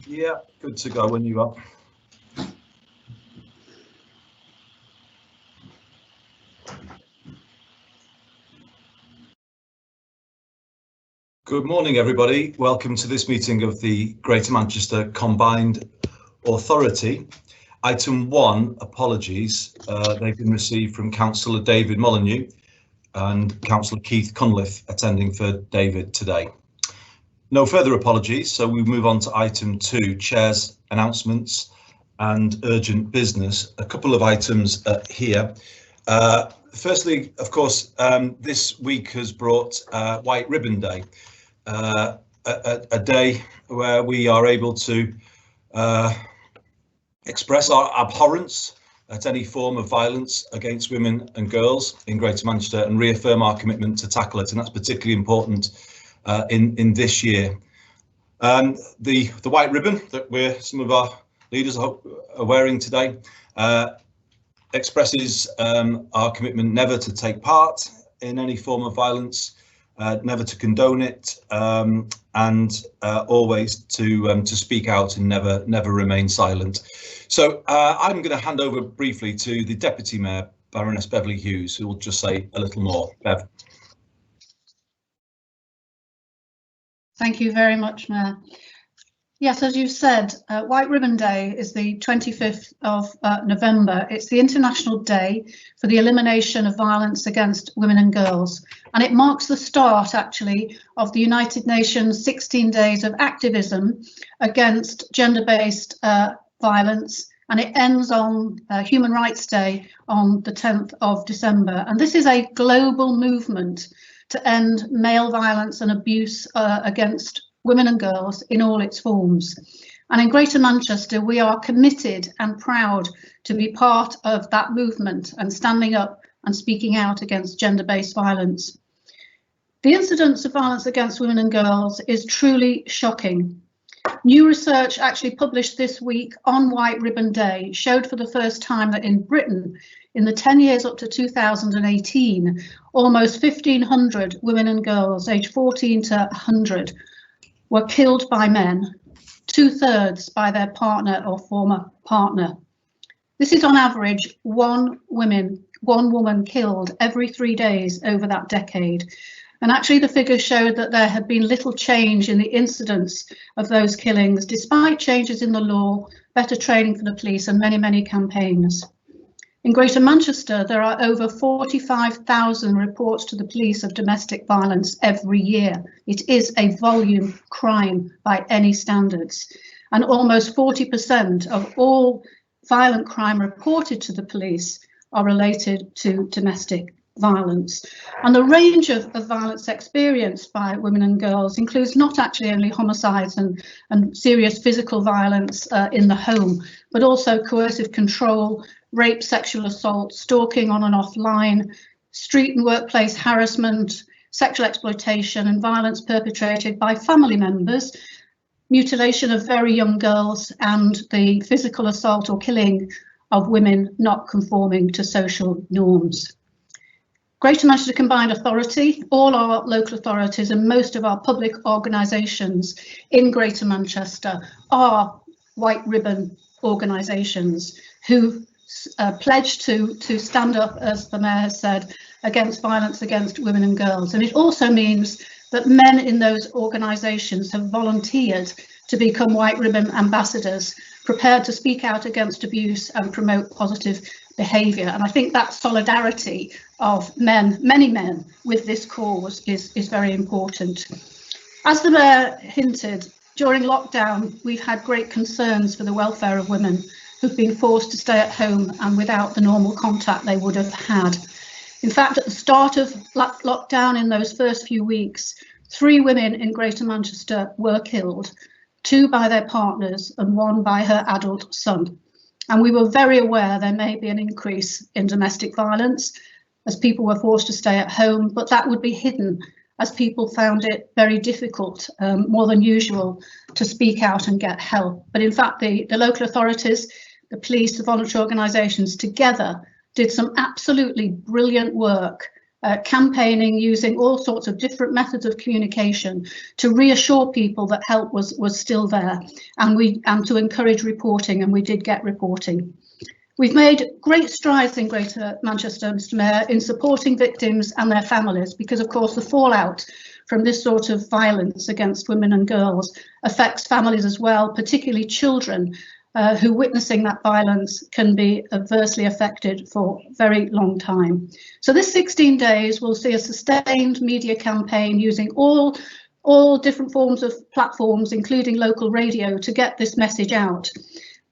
Yeah, good to go when you are. Good morning, everybody. Welcome to this meeting of the Greater Manchester Combined Authority. Item 1, apologies. They've been received from Councillor David Molyneux and Councillor Keith Cunliffe attending for David today. No further apologies, so we move on to item 2, Chair's announcements and urgent business. A couple of items here. Firstly, of course, this week has brought White Ribbon Day, a day where we are able to express our abhorrence at any form of violence against women and girls in Greater Manchester and reaffirm our commitment to tackle it, and that's particularly important in this year. The white ribbon that some of our leaders are wearing today expresses our commitment never to take part in any form of violence, never to condone it, and always to speak out and never remain silent. So I'm going to hand over briefly to the Deputy Mayor, Baroness Beverly Hughes, who will just say a little more. Bev. Thank you very much, Mayor. Yes, as you said, White Ribbon Day is the 25th of November. It's the International Day for the Elimination of Violence Against Women and Girls, and it marks the start, actually, of the United Nations 16 Days of Activism against gender-based violence, and it ends on Human Rights Day on the 10th of December. And this is a global movement to end male violence and abuse against women and girls in all its forms. And in Greater Manchester, we are committed and proud to be part of that movement and standing up and speaking out against gender-based violence. The incidence of violence against women and girls is truly shocking. New research actually published this week on White Ribbon Day showed for the first time that in Britain, in the 10 years up to 2018, almost 1,500 women and girls aged 14 to 100 were killed by men, 2/3 by their partner or former partner. This is on average one woman killed every 3 days over that decade. And actually the figures showed that there had been little change in the incidence of those killings, despite changes in the law, better training for the police and many, many campaigns. In Greater Manchester, there are over 45,000 reports to the police of domestic violence every year. It is a volume crime by any standards. And almost 40% of all violent crime reported to the police are related to domestic violence. And the range of violence experienced by women and girls includes not actually only homicides and serious physical violence in the home, but also coercive control, rape, sexual assault, stalking on and offline, street and workplace harassment, sexual exploitation and violence perpetrated by family members, mutilation of very young girls, and the physical assault or killing of women not conforming to social norms. Greater Manchester Combined Authority, all our local authorities and most of our public organisations in Greater Manchester are white ribbon organisations who pledged to stand up, as the Mayor has said, against violence against women and girls. And it also means that men in those organisations have volunteered to become white ribbon ambassadors, prepared to speak out against abuse and promote positive behaviour. And I think that solidarity of men, many men, with this cause is very important. As the Mayor hinted, during lockdown, we've had great concerns for the welfare of women who've been forced to stay at home and without the normal contact they would have had. In fact, at the start of lockdown, in those first few weeks, 3 women in Greater Manchester were killed, 2 by their partners and 1 by her adult son. And we were very aware there may be an increase in domestic violence as people were forced to stay at home, but that would be hidden as people found it very difficult, more than usual, to speak out and get help. But in fact, the local authorities, the police, the voluntary organisations together did some absolutely brilliant work campaigning using all sorts of different methods of communication to reassure people that help was still there, and to encourage reporting, and we did get reporting. We've made great strides in Greater Manchester, Mr. Mayor, in supporting victims and their families, because of course the fallout from this sort of violence against women and girls affects families as well, particularly children who, witnessing that violence, can be adversely affected for a very long time. So this 16 days will see a sustained media campaign using all different forms of platforms, including local radio, to get this message out.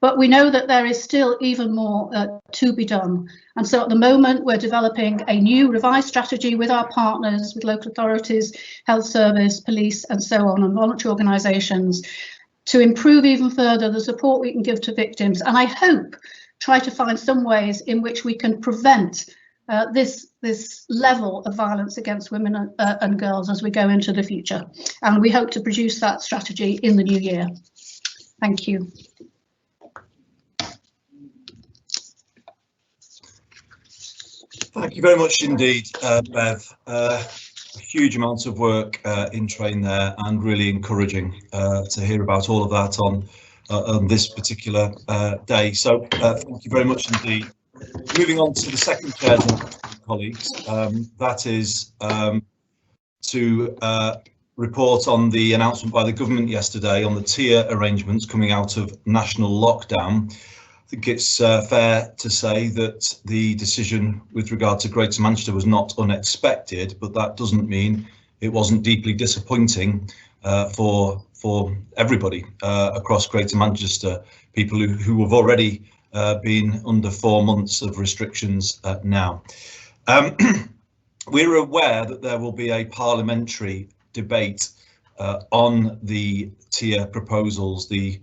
But we know that there is still even more to be done. And so at the moment, we're developing a new revised strategy with our partners, with local authorities, health service, police, and so on, and voluntary organisations, to improve even further the support we can give to victims. And I hope try to find some ways in which we can prevent this level of violence against women and girls as we go into the future. And we hope to produce that strategy in the new year. Thank you. Thank you very much indeed, Bev. A huge amount of work in train there, and really encouraging to hear about all of that on this particular day. So thank you very much indeed. Moving on to the second chair, colleagues, that is to report on the announcement by the government yesterday on the tier arrangements coming out of national lockdown. I think it's fair to say that the decision with regard to Greater Manchester was not unexpected, but that doesn't mean it wasn't deeply disappointing for everybody across Greater Manchester, people who have already been under 4 months of restrictions now. We're aware that there will be a parliamentary debate on the tier proposals, the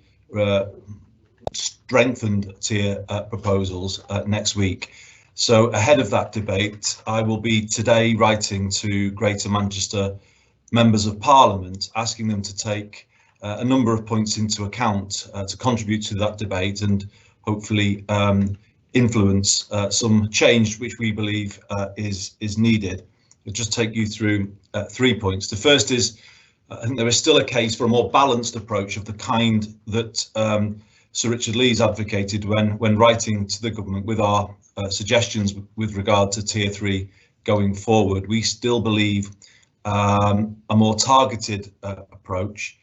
strengthened tier proposals next week. So ahead of that debate, I will be today writing to Greater Manchester members of Parliament, asking them to take a number of points into account to contribute to that debate, and hopefully influence some change which we believe is needed. I'll just take you through 3 points. The first is, I think there is still a case for a more balanced approach of the kind that Sir Richard Lee's advocated when writing to the government with our suggestions with regard to tier 3 going forward. We still believe a more targeted approach,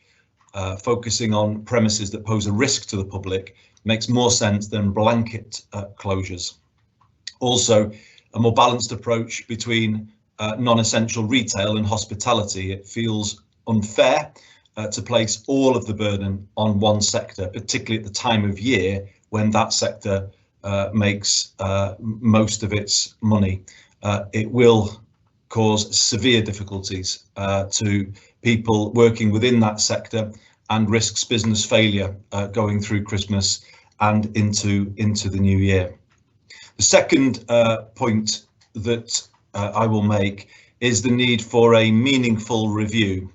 focusing on premises that pose a risk to the public, makes more sense than blanket closures. Also, a more balanced approach between non-essential retail and hospitality. It feels unfair to place all of the burden on one sector, particularly at the time of year when that sector makes most of its money. It will cause severe difficulties to people working within that sector, and risks business failure going through Christmas and into the new year. The second point that I will make is the need for a meaningful review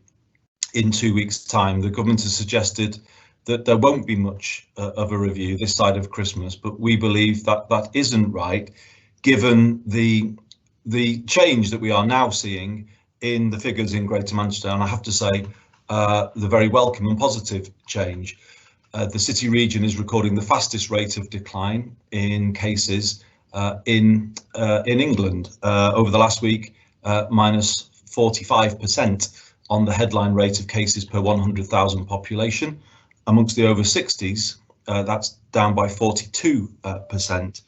in 2 weeks' time. The government has suggested that there won't be much of a review this side of Christmas, but we believe that that isn't right, given the change that we are now seeing in the figures in Greater Manchester, and I have to say the very welcome and positive change. The city region is recording the fastest rate of decline in cases in England over the last week, minus 45% on the headline rate of cases per 100,000 population. Amongst the over 60s, that's down by 42%,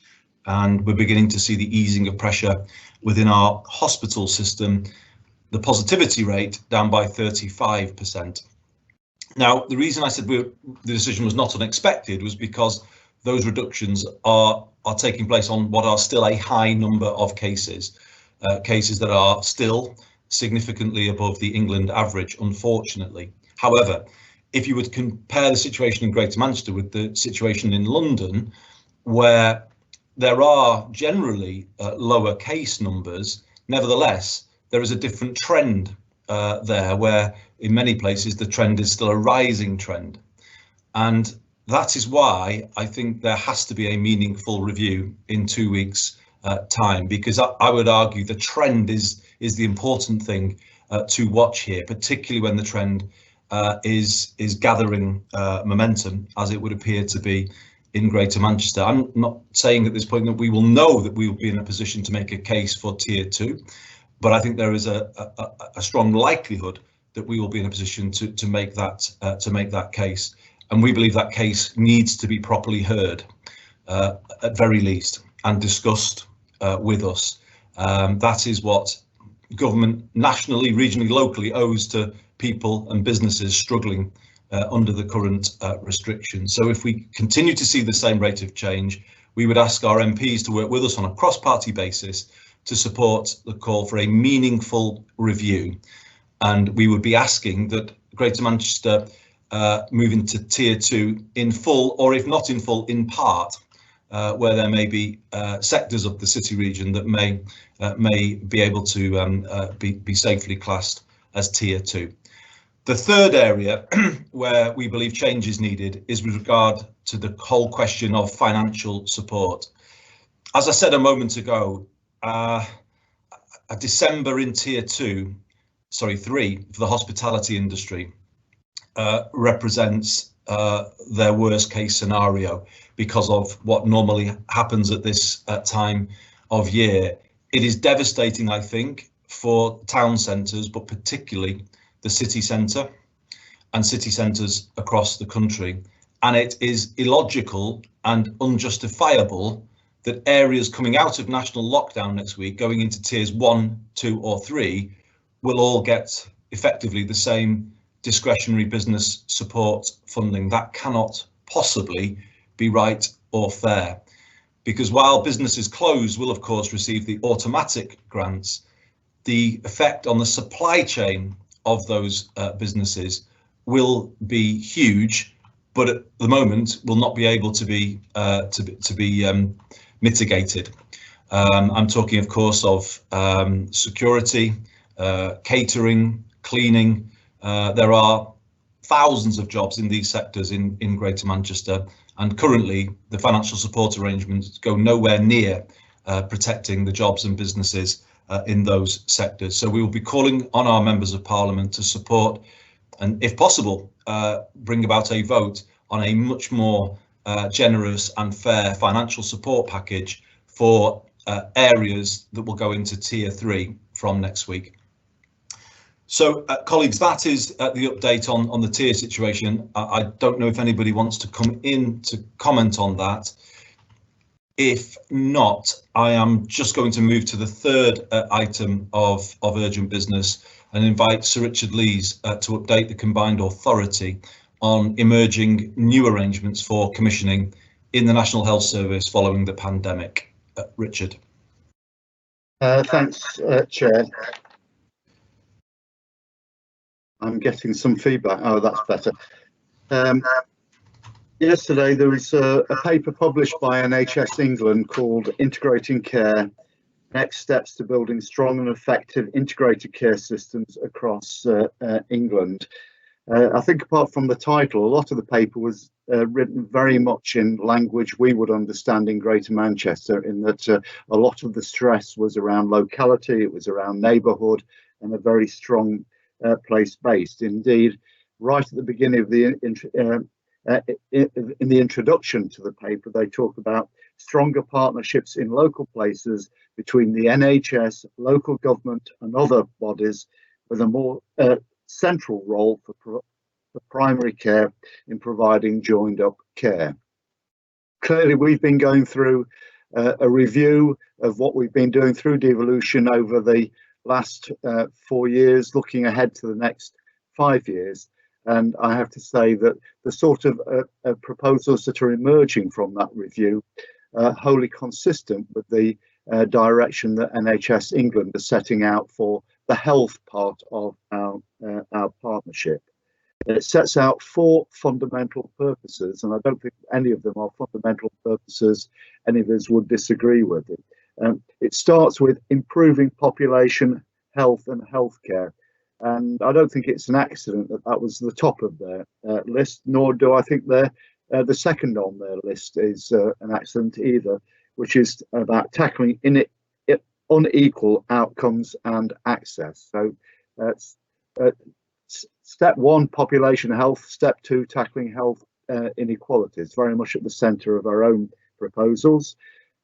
and we're beginning to see the easing of pressure within our hospital system, the positivity rate down by 35%. Now, the reason I said the decision was not unexpected was because those reductions are taking place on what are still a high number of cases, cases that are still significantly above the England average, unfortunately. However, if you would compare the situation in Greater Manchester with the situation in London, where there are generally lower case numbers, nevertheless, there is a different trend there, where in many places the trend is still a rising trend. And that is why I think there has to be a meaningful review in 2 weeks' time, because I would argue the trend is the important thing to watch here, particularly when the trend is gathering momentum, as it would appear to be in Greater Manchester. I'm not saying at this point that we will know that we will be in a position to make a case for Tier 2, but I think there is a strong likelihood that we will be in a position to make that case, and we believe that case needs to be properly heard, at very least, and discussed with us. That is what government nationally, regionally, locally owes to people and businesses struggling under the current restrictions. So if we continue to see the same rate of change, we would ask our MPs to work with us on a cross-party basis to support the call for a meaningful review. And we would be asking that Greater Manchester move into Tier 2 in full, or if not in full, in part, where there may be sectors of the city region that may be able to be safely classed as Tier 2. The third area where we believe change is needed is with regard to the whole question of financial support. As I said a moment ago, a December in Tier 3 for the hospitality industry represents their worst case scenario because of what normally happens at this time of year. It is devastating, I think, for town centres, but particularly the city centre and city centres across the country. And it is illogical and unjustifiable that areas coming out of national lockdown next week, going into Tiers 1, 2 or 3, will all get effectively the same discretionary business support funding. That cannot possibly be right or fair, because while businesses closed will of course receive the automatic grants, the effect on the supply chain of those businesses will be huge, but at the moment will not be able to be mitigated. I'm talking, of course, of security, catering, cleaning. There are thousands of jobs in these sectors in Greater Manchester, and currently the financial support arrangements go nowhere near protecting the jobs and businesses in those sectors. So we will be calling on our members of Parliament to support, and if possible, bring about a vote on a much more generous and fair financial support package for areas that will go into Tier 3 from next week. So, colleagues, that is the update on the tier situation. I don't know if anybody wants to come in to comment on that. If not, I am just going to move to the third item of urgent business and invite Sir Richard Lees to update the Combined Authority on emerging new arrangements for commissioning in the National Health Service following the pandemic. Richard. Thanks, Chair. I'm getting some feedback. Oh, that's better. Yesterday there was a paper published by NHS England called Integrating Care, Next Steps to Building Strong and Effective Integrated Care Systems Across England. I think apart from the title, a lot of the paper was written very much in language we would understand in Greater Manchester, in that a lot of the stress was around locality, it was around neighbourhood, and a very strong place-based. Indeed, right at the beginning of the in the introduction to the paper, they talk about stronger partnerships in local places between the NHS, local government and other bodies, with a more central role for primary care in providing joined up care. Clearly, we've been going through a review of what we've been doing through devolution over the last 4 years, looking ahead to the next 5 years. And I have to say that the sort of proposals that are emerging from that review are wholly consistent with the direction that NHS England is setting out for the health part of our partnership. It sets out 4 fundamental purposes, and I don't think any of them are fundamental purposes any of us would disagree with. It starts with improving population health and healthcare. And I don't think it's an accident that that was the top of their list, nor do I think the second on their list is an accident either. which is about tackling unequal outcomes and access. So step one, population health. Step two, tackling health inequalities, very much at the centre of our own proposals.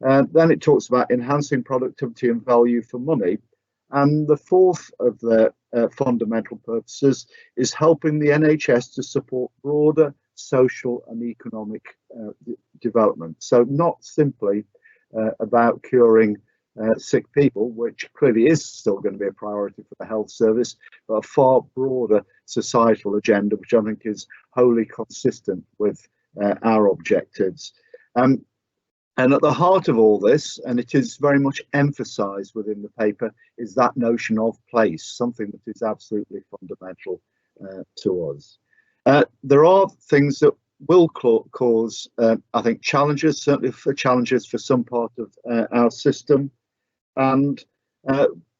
Then it talks about enhancing productivity and value for money. And the fourth of the fundamental purposes is helping the NHS to support broader social and economic development. So not simply about curing sick people, which clearly is still going to be a priority for the health service, but a far broader societal agenda, which I think is wholly consistent with our objectives. And at the heart of all this, and it is very much emphasised within the paper, is that notion of place, something that is absolutely fundamental to us. There are things that will cause, I think, challenges, certainly for challenges for some part of our system. And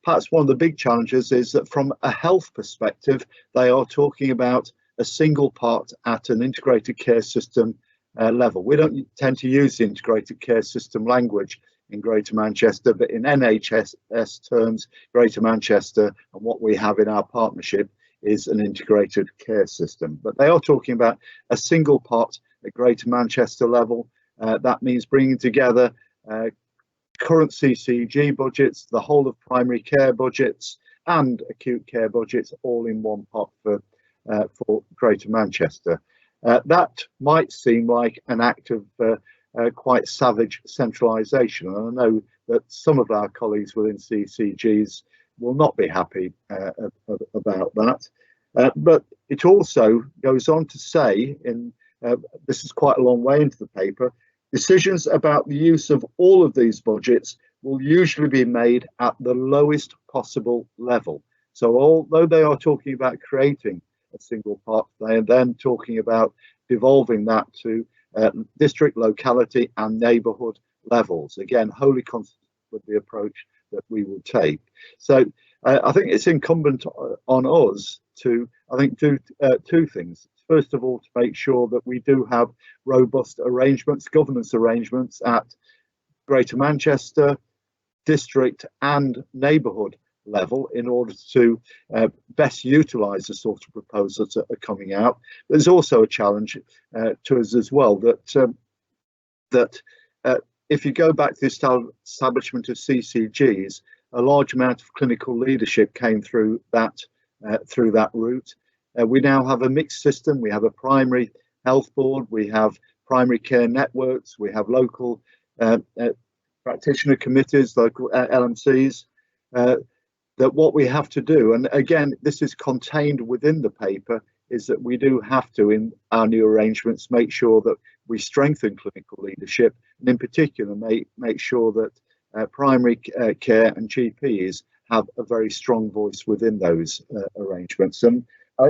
perhaps one of the big challenges is that from a health perspective, they are talking about a single part at an integrated care system level. We don't tend to use the integrated care system language in Greater Manchester, but in NHS terms, Greater Manchester and what we have in our partnership is an integrated care system. But they are talking about a single part at Greater Manchester level. That means bringing together current CCG budgets, the whole of primary care budgets and acute care budgets all in one pot for Greater Manchester. That might seem like an act of quite savage centralisation, and I know that some of our colleagues within CCGs will not be happy about that. But it also goes on to say, this is quite a long way into the paper, decisions about the use of all of these budgets will usually be made at the lowest possible level. So although they are talking about creating a single pot, they are then talking about devolving that to district, locality and neighbourhood levels. Again, wholly consistent with the approach that we will take. So I think it's incumbent on us to, I think, do two things. First of all, to make sure that we do have robust arrangements, governance arrangements at Greater Manchester, district and neighbourhood level in order to best utilise the sort of proposals that are coming out. There's also a challenge to us as well that if you go back to the establishment of CCGs, a large amount of clinical leadership came through that route. We now have a mixed system. We have a primary health board, we have primary care networks, we have local practitioner committees, local LMCs. That what we have to do, and again, this is contained within the paper, is that we do have to, in our new arrangements, make sure that we strengthen clinical leadership, and in particular, make sure that primary care and GPs have a very strong voice within those arrangements. And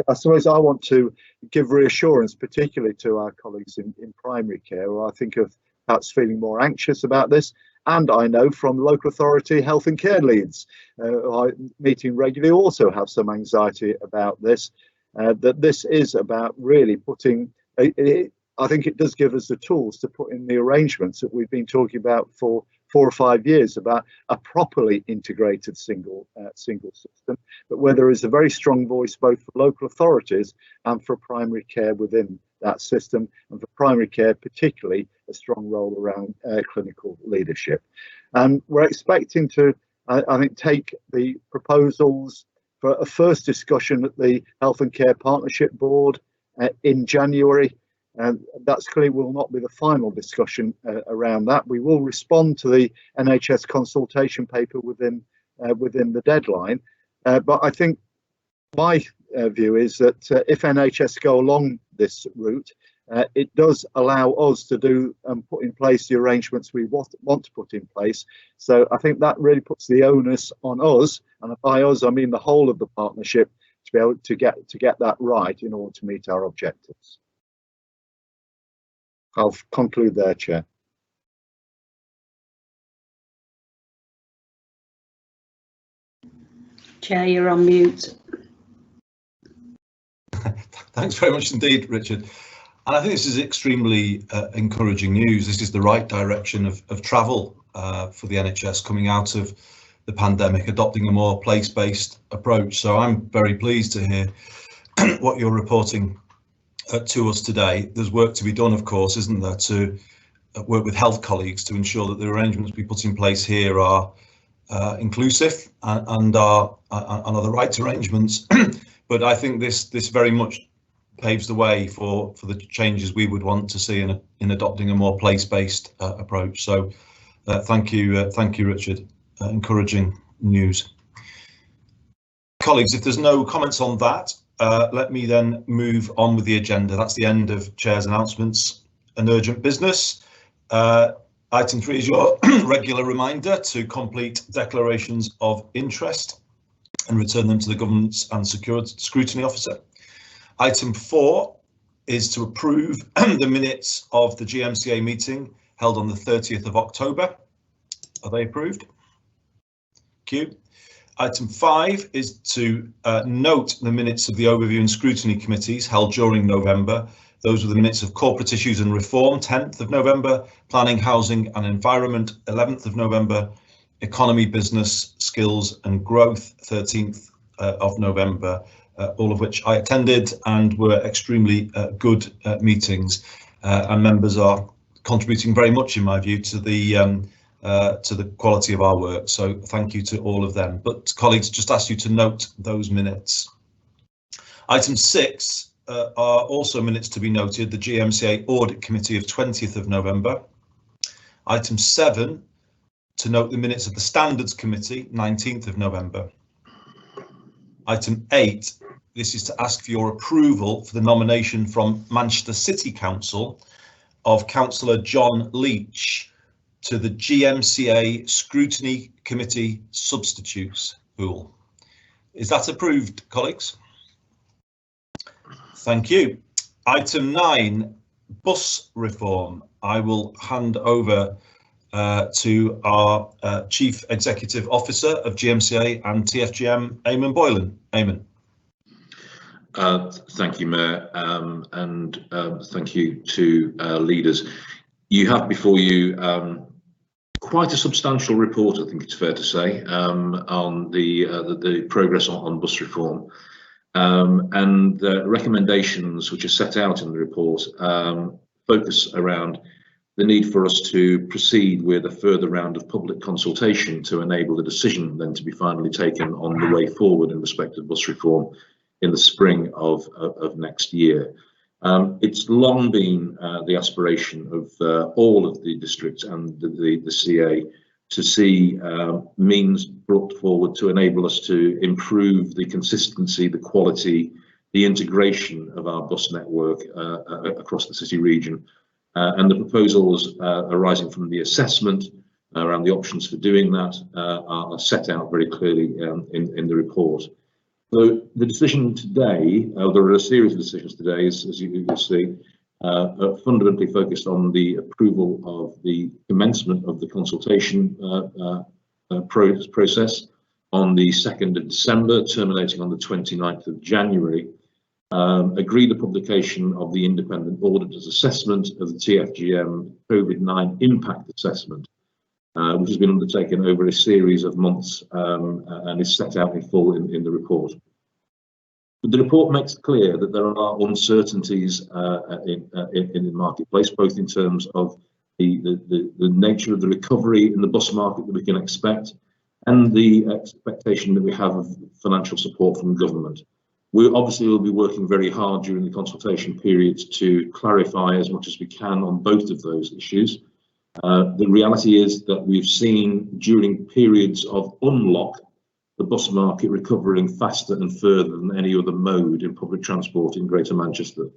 I suppose I want to give reassurance, particularly to our colleagues in primary care, who I think are perhaps feeling more anxious about this. And I know from local authority health and care leads who I'm meeting regularly also have some anxiety about this, that this is about really putting, I think it does give us the tools to put in the arrangements that we've been talking about for 4 or 5 years, about a properly integrated single system, but where there is a very strong voice both for local authorities and for primary care within that system, and for primary care particularly a strong role around clinical leadership. And we're expecting to, I think, take the proposals for a first discussion at the Health and Care Partnership Board in January. And that's clearly will not be the final discussion around that. We will respond to the NHS consultation paper within the deadline. But I think my view is that if NHS go along this route, it does allow us to do and put in place the arrangements we want to put in place. So I think that really puts the onus on us, and by us I mean the whole of the partnership, to be able to get that right in order to meet our objectives. I'll conclude there, Chair. Chair, you're on mute. Thanks very much indeed, Richard. And I think this is extremely encouraging news. This is the right direction of travel for the NHS coming out of the pandemic, adopting a more place-based approach. So I'm very pleased to hear what you're reporting to us today. There's work to be done, of course, isn't there, to work with health colleagues to ensure that the arrangements we put in place here are inclusive and are the right arrangements. But I think this very much paves the way for the changes we would want to see in adopting a more place-based approach. So thank you, Richard. Encouraging news. Colleagues, if there's no comments on that, let me then move on with the agenda. That's the end of Chair's announcements and urgent business. Item 3 is your regular reminder to complete declarations of interest and return them to the Governance and Scrutiny Officer. Item 4 is to approve the minutes of the GMCA meeting held on the 30th of October. Are they approved? Thank you. Item 5 is to note the minutes of the Overview and Scrutiny Committees held during November. Those were the minutes of Corporate Issues and Reform, 10th of November, Planning, Housing and Environment, 11th of November, Economy, Business, Skills and Growth, 13th of November, all of which I attended and were extremely good meetings. And members are contributing very much, in my view, to the quality of our work. So thank you to all of them. But colleagues, just ask you to note those minutes. Item 6 are also minutes to be noted, the GMCA Audit Committee of 20th of November. Item 7, to note the minutes of the Standards Committee, 19th of November. Item 8, this is to ask for your approval for the nomination from Manchester City Council of Councillor John Leach to the GMCA Scrutiny Committee Substitutes Pool. Is that approved, colleagues? Thank you. Item 9, bus reform. I will hand over to our Chief Executive Officer of GMCA and TFGM, Eamon Boylan. Eamon. Thank you, Mayor, and thank you to leaders. You have before you quite a substantial report, I think it's fair to say, on the progress on bus reform, and the recommendations which are set out in the report focus around the need for us to proceed with a further round of public consultation to enable the decision then to be finally taken on the way forward in respect of bus reform in the spring of next year. It's long been the aspiration of all of the districts and the CA to see means brought forward to enable us to improve the consistency, the quality, the integration of our bus network across the city region. And the proposals arising from the assessment around the options for doing that are set out very clearly in the report. So the decision today, there are a series of decisions today, as you will see, fundamentally focused on the approval of the commencement of the consultation process on the 2nd of December, terminating on the 29th of January. Agree the publication of the independent auditor's assessment of the TFGM COVID-19 impact assessment, which has been undertaken over a series of months and is set out in full in the report. But the report makes clear that there are uncertainties in the marketplace, both in terms of the nature of the recovery in the bus market that we can expect and the expectation that we have of financial support from government. We obviously will be working very hard during the consultation period to clarify as much as we can on both of those issues. The reality is that we've seen during periods of unlock the bus market recovering faster and further than any other mode in public transport in Greater Manchester.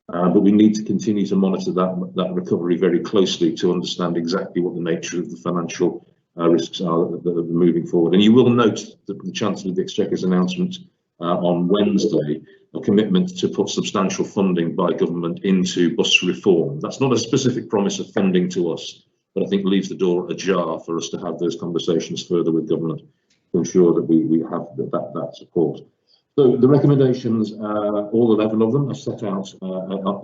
But we need to continue to monitor that recovery very closely to understand exactly what the nature of the financial risks are that are moving forward. And you will note that the Chancellor of the Exchequer's announcement on Wednesday, a commitment to put substantial funding by government into bus reform. That's not a specific promise of funding to us, but I think leaves the door ajar for us to have those conversations further with government to ensure that we have that support. So the recommendations, all 11 of them are set out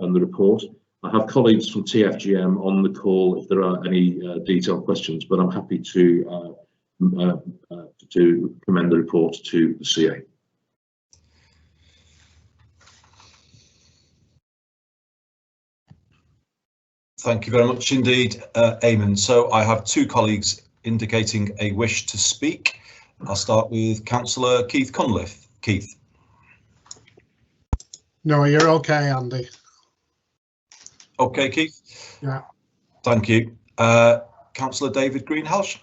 in the report. I have colleagues from TFGM on the call if there are any detailed questions, but I'm happy to commend the report to the CA. Thank you very much indeed, Eamon. So I have two colleagues indicating a wish to speak. I'll start with Councillor Keith Cunliffe. Keith. No, you're okay, Andy. Okay, Keith. Yeah. Thank you. Councillor David Greenhalgh.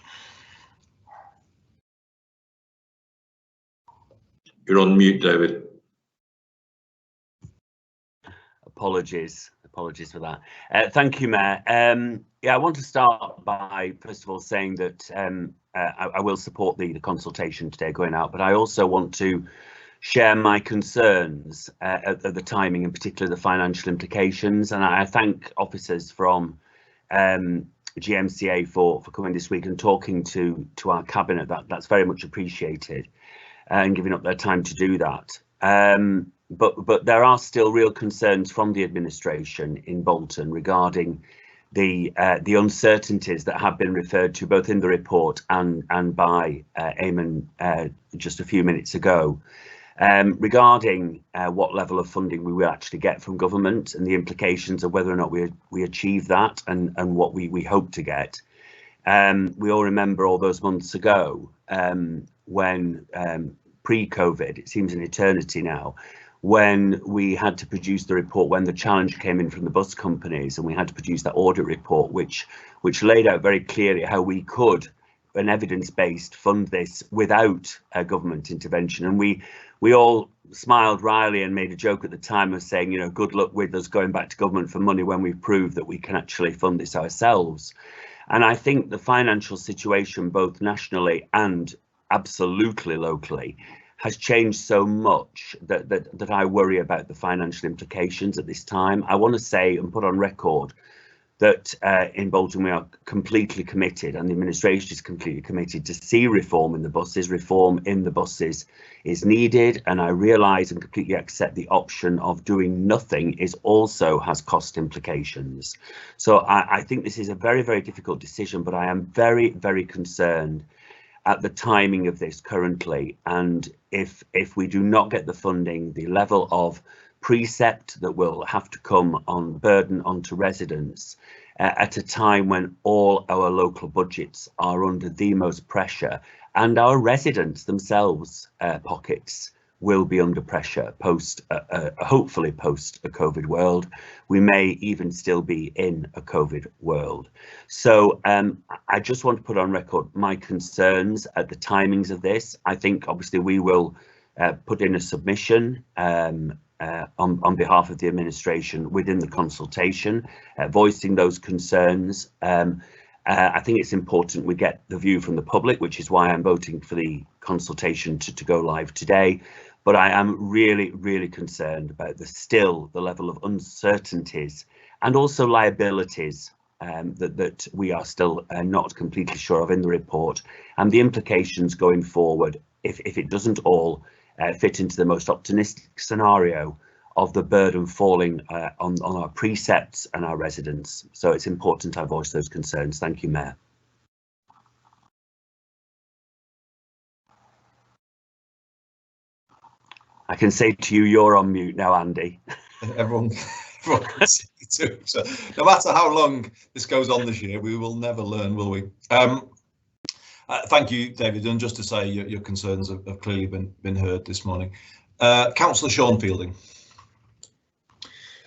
You're on mute, David. Apologies for that. Thank you, Mayor. Yeah, I want to start by first of all saying that I will support the consultation today going out, but I also want to share my concerns at the timing, in particular the financial implications. And I thank officers from GMCA for coming this week and talking to our cabinet. That's very much appreciated, and giving up their time to do that. But there are still real concerns from the administration in Bolton regarding the uncertainties that have been referred to both in the report and by Eamon just a few minutes ago, regarding what level of funding we will actually get from government and the implications of whether or not we achieve that and what we hope to get. We all remember all those months ago when pre-COVID, it seems an eternity now, when we had to produce the report, when the challenge came in from the bus companies, and we had to produce that audit report, which laid out very clearly how we could, an evidence-based, fund this without government intervention. And we all smiled wryly and made a joke at the time of saying, you know, good luck with us going back to government for money when we've proved that we can actually fund this ourselves. And I think the financial situation, both nationally and absolutely locally, has changed so much that I worry about the financial implications at this time. I want to say and put on record that in Bolton we are completely committed, and the administration is completely committed to see reform in the buses. Reform in the buses is needed, and I realise and completely accept the option of doing nothing also has cost implications. So I think this is a very, very difficult decision, but I am very, very concerned at the timing of this currently, and if we do not get the funding, the level of precept that will have to come on burden onto residents at a time when all our local budgets are under the most pressure, and our residents themselves pockets will be under pressure post hopefully post a COVID world. We may even still be in a COVID world. So I just want to put on record my concerns at the timings of this. I think obviously we will put in a submission on behalf of the administration within the consultation, voicing those concerns. I think it's important we get the view from the public, which is why I'm voting for the consultation to go live today. But I am really, really concerned about the level of uncertainties and also liabilities that we are still not completely sure of in the report, and the implications going forward if it doesn't all fit into the most optimistic scenario of the burden falling on our precepts and our residents. So it's important I voice those concerns. Thank you, Mayor. I can say to you, you're on mute now, Andy. Everyone can see you too. So no matter how long this goes on this year, we will never learn, will we? Thank you, David. And just to say, your concerns have clearly been heard this morning. Councillor Sean Fielding.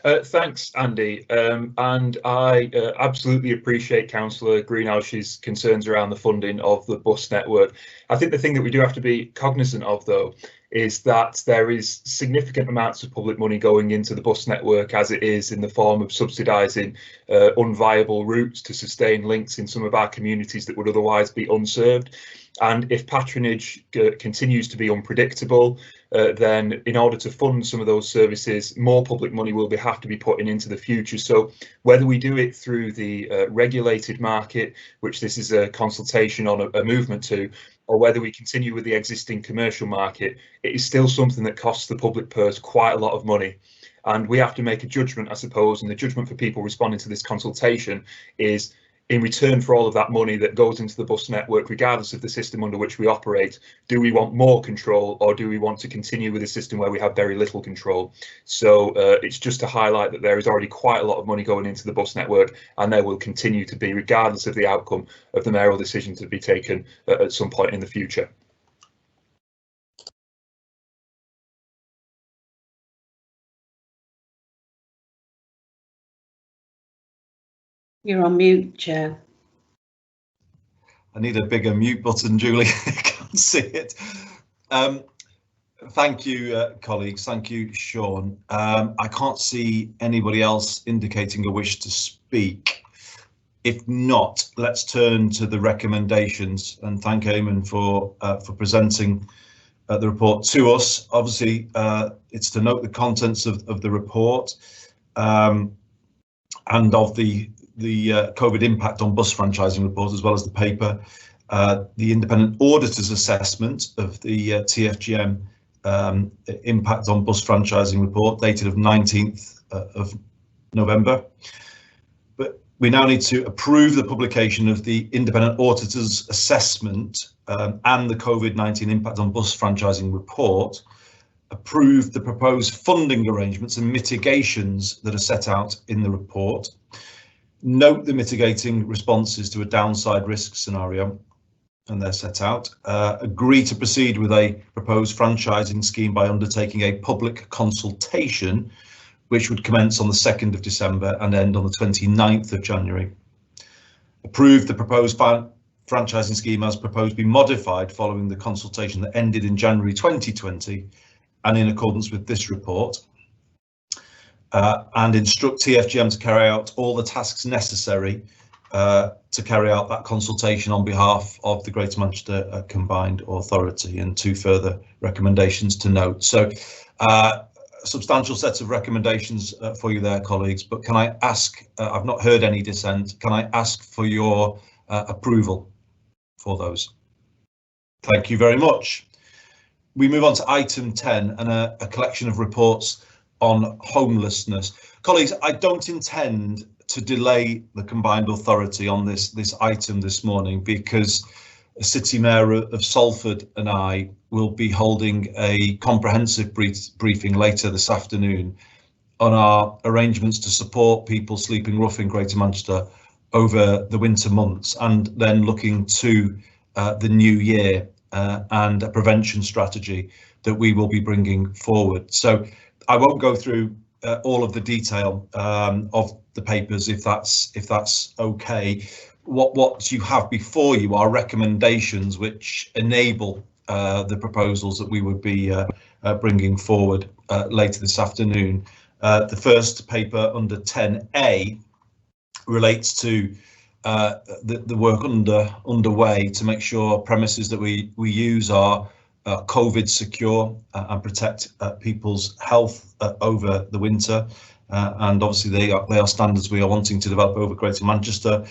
Thanks, Andy. And I absolutely appreciate Councillor Greenhalgh's concerns around the funding of the bus network. I think the thing that we do have to be cognizant of, though, is that there is significant amounts of public money going into the bus network as it is, in the form of subsidising unviable routes to sustain links in some of our communities that would otherwise be unserved. And if patronage continues to be unpredictable, then in order to fund some of those services, more public money will have to be put into the future. So whether we do it through the regulated market, which this is a consultation on a movement to, or whether we continue with the existing commercial market, it is still something that costs the public purse quite a lot of money. And we have to make a judgment, I suppose, and the judgment for people responding to this consultation is, in return for all of that money that goes into the bus network, regardless of the system under which we operate, do we want more control, or do we want to continue with a system where we have very little control? So it's just to highlight that there is already quite a lot of money going into the bus network, and there will continue to be, regardless of the outcome of the mayoral decision to be taken at some point in the future. You're on mute, Chair. I need a bigger mute button, Julie. I can't see it. Thank you, colleagues. Thank you, Sean. I can't see anybody else indicating a wish to speak. If not, let's turn to the recommendations and thank Eamon for presenting the report to us. Obviously, it's to note the contents of the report and of the COVID impact on bus franchising report, as well as the paper, the independent auditor's assessment of the TFGM impact on bus franchising report dated of 19th of November. But we now need to approve the publication of the independent auditor's assessment and the COVID-19 impact on bus franchising report, approve the proposed funding arrangements and mitigations that are set out in the report, note the mitigating responses to a downside risk scenario, and they're set out, agree to proceed with a proposed franchising scheme by undertaking a public consultation, which would commence on the 2nd of December and end on the 29th of January. Approve the proposed franchising scheme as proposed be modified following the consultation that ended in January 2020 and in accordance with this report. And instruct TFGM to carry out all the tasks necessary to carry out that consultation on behalf of the Greater Manchester Combined Authority, and two further recommendations to note. So a substantial set of recommendations for you there, colleagues, but can I ask, I've not heard any dissent, can I ask for your approval for those? Thank you very much. We move on to item 10 and a collection of reports on homelessness. Colleagues, I don't intend to delay the Combined Authority on this item this morning, because City Mayor of Salford and I will be holding a comprehensive briefing later this afternoon on our arrangements to support people sleeping rough in Greater Manchester over the winter months, and then looking to the new year and a prevention strategy that we will be bringing forward. So I won't go through all of the detail of the papers, if that's okay. What you have before you are recommendations which enable the proposals that we would be bringing forward later this afternoon. The first paper under 10A relates to the work underway to make sure premises that we use are COVID secure and protect people's health over the winter, and obviously they are standards we are wanting to develop over Greater Manchester.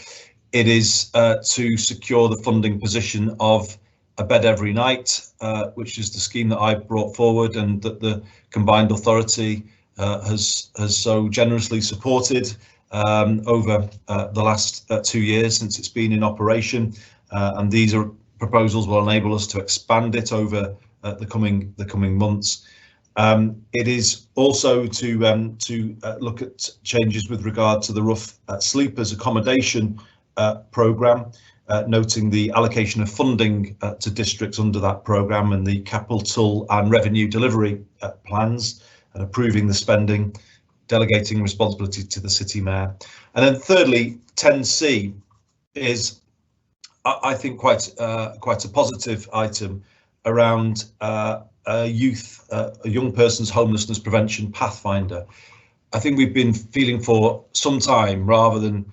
It is to secure the funding position of a bed every night, which is the scheme that I brought forward and that the Combined Authority has so generously supported over the last 2 years since it's been in operation, and these are proposals will enable us to expand it over the coming months. It is also to look at changes with regard to the rough sleepers accommodation programme, noting the allocation of funding to districts under that programme and the capital and revenue delivery plans, and approving the spending, delegating responsibility to the City Mayor. And then thirdly, 10C is, I think, quite a positive item around a young person's homelessness prevention pathfinder. I think we've been feeling for some time, rather than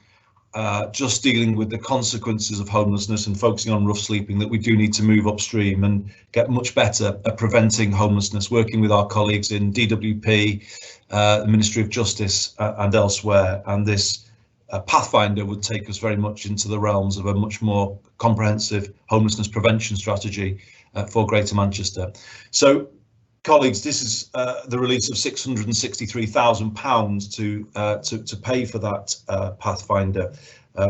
just dealing with the consequences of homelessness and focusing on rough sleeping, that we do need to move upstream and get much better at preventing homelessness, working with our colleagues in DWP, the Ministry of Justice and elsewhere. And this Pathfinder would take us very much into the realms of a much more comprehensive homelessness prevention strategy for Greater Manchester. So, colleagues, this is the release of £663,000 to pay for that Pathfinder,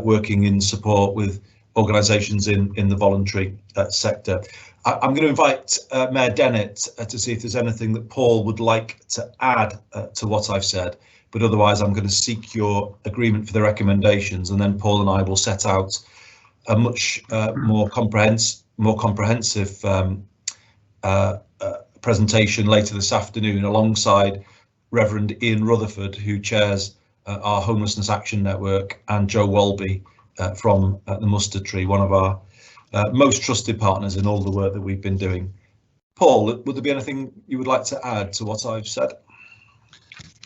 working in support with organisations in the voluntary sector. I'm going to invite Mayor Dennett to see if there's anything that Paul would like to add to what I've said, but otherwise I'm going to seek your agreement for the recommendations, and then Paul and I will set out a much more comprehensive presentation later this afternoon alongside Reverend Ian Rutherford, who chairs our Homelessness Action Network, and Joe Walby from the Mustard Tree, one of our most trusted partners in all the work that we've been doing. Paul, would there be anything you would like to add to what I've said?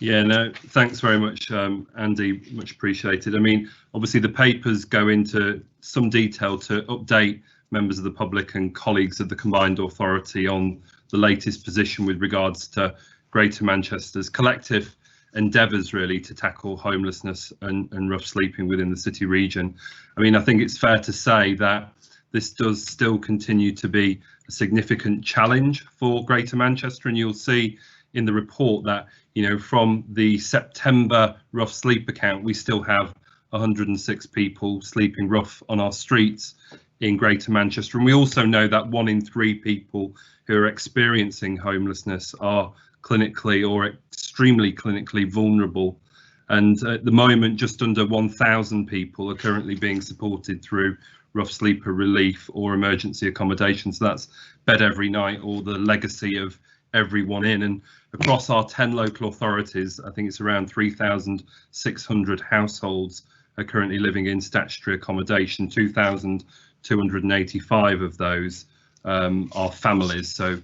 Yeah, no, thanks very much, Andy, much appreciated. I mean, obviously the papers go into some detail to update members of the public and colleagues of the Combined Authority on the latest position with regards to Greater Manchester's collective endeavours really to tackle homelessness and rough sleeping within the city region. I mean, I think it's fair to say that this does still continue to be a significant challenge for Greater Manchester, and you'll see in the report that, you know, from the September rough sleep account, we still have 106 people sleeping rough on our streets in Greater Manchester, and we also know that 1 in 3 people who are experiencing homelessness are clinically or extremely clinically vulnerable, and at the moment just under 1,000 people are currently being supported through rough sleeper relief or emergency accommodation. So that's Bed Every Night or the legacy of Everyone In, and across our 10 local authorities, I think it's around 3,600 households are currently living in statutory accommodation. 2,285 of those are families, so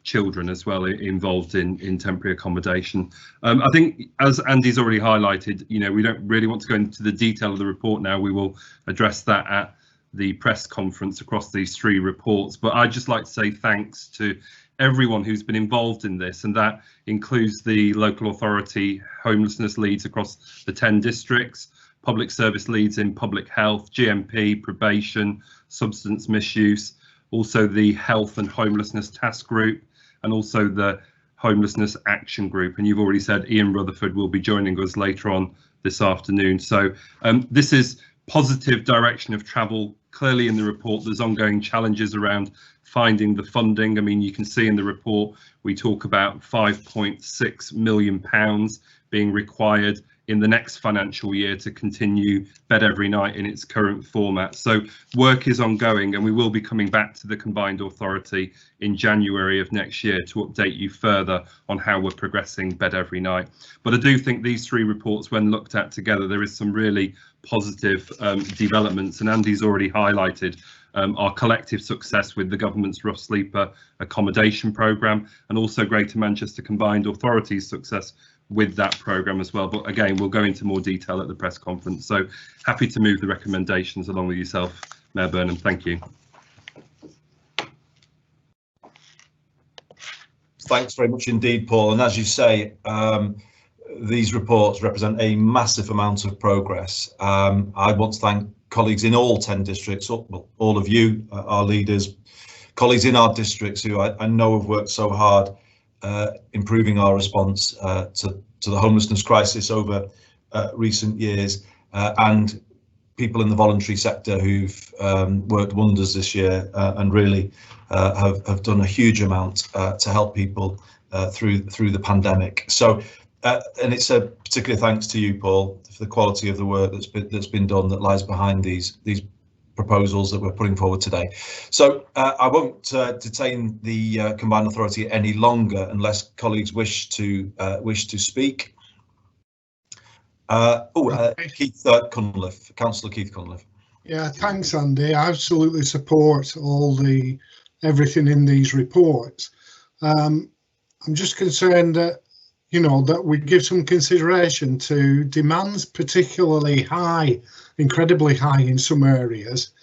children as well involved in temporary accommodation. I think, as Andy's already highlighted, you know, we don't really want to go into the detail of the report now. We will address that at the press conference across these 3 reports, but I'd just like to say thanks to everyone who's been involved in this, and that includes the local authority homelessness leads across the 10 districts, public service leads in public health, GMP, probation, substance misuse, also the health and homelessness task group, and also the homelessness action group. And you've already said Ian Rutherford will be joining us later on this afternoon. So this is positive direction of travel. Clearly in the report there's ongoing challenges around finding the funding. I mean, you can see in the report we talk about £5.6 million being required in the next financial year to continue Bed Every Night in its current format. So work is ongoing, and we will be coming back to the Combined Authority in January of next year to update you further on how we're progressing Bed Every Night. But I do think these 3 reports, when looked at together, there is some really positive developments, and Andy's already highlighted our collective success with the government's rough sleeper accommodation programme, and also Greater Manchester Combined Authority's success with that programme as well. But again, we'll go into more detail at the press conference. So happy to move the recommendations along with yourself, Mayor Burnham. Thank you. Thanks very much indeed, Paul. And as you say, these reports represent a massive amount of progress. I want to thank colleagues in all 10 districts, well, all of you, our leaders, colleagues in our districts who I know have worked so hard improving our response to the homelessness crisis over recent years, and people in the voluntary sector who've worked wonders this year and really have done a huge amount to help people through the pandemic. So, and it's a particular thanks to you, Paul, for the quality of the work that's been done that lies behind these proposals that we're putting forward today. So I won't detain the Combined Authority any longer unless colleagues wish to speak. Keith Cunliffe, Councillor Keith Cunliffe. Yeah, thanks, Andy. I absolutely support everything in these reports. I'm just concerned that, you know, that we give some consideration to demands particularly high, incredibly high in some areas,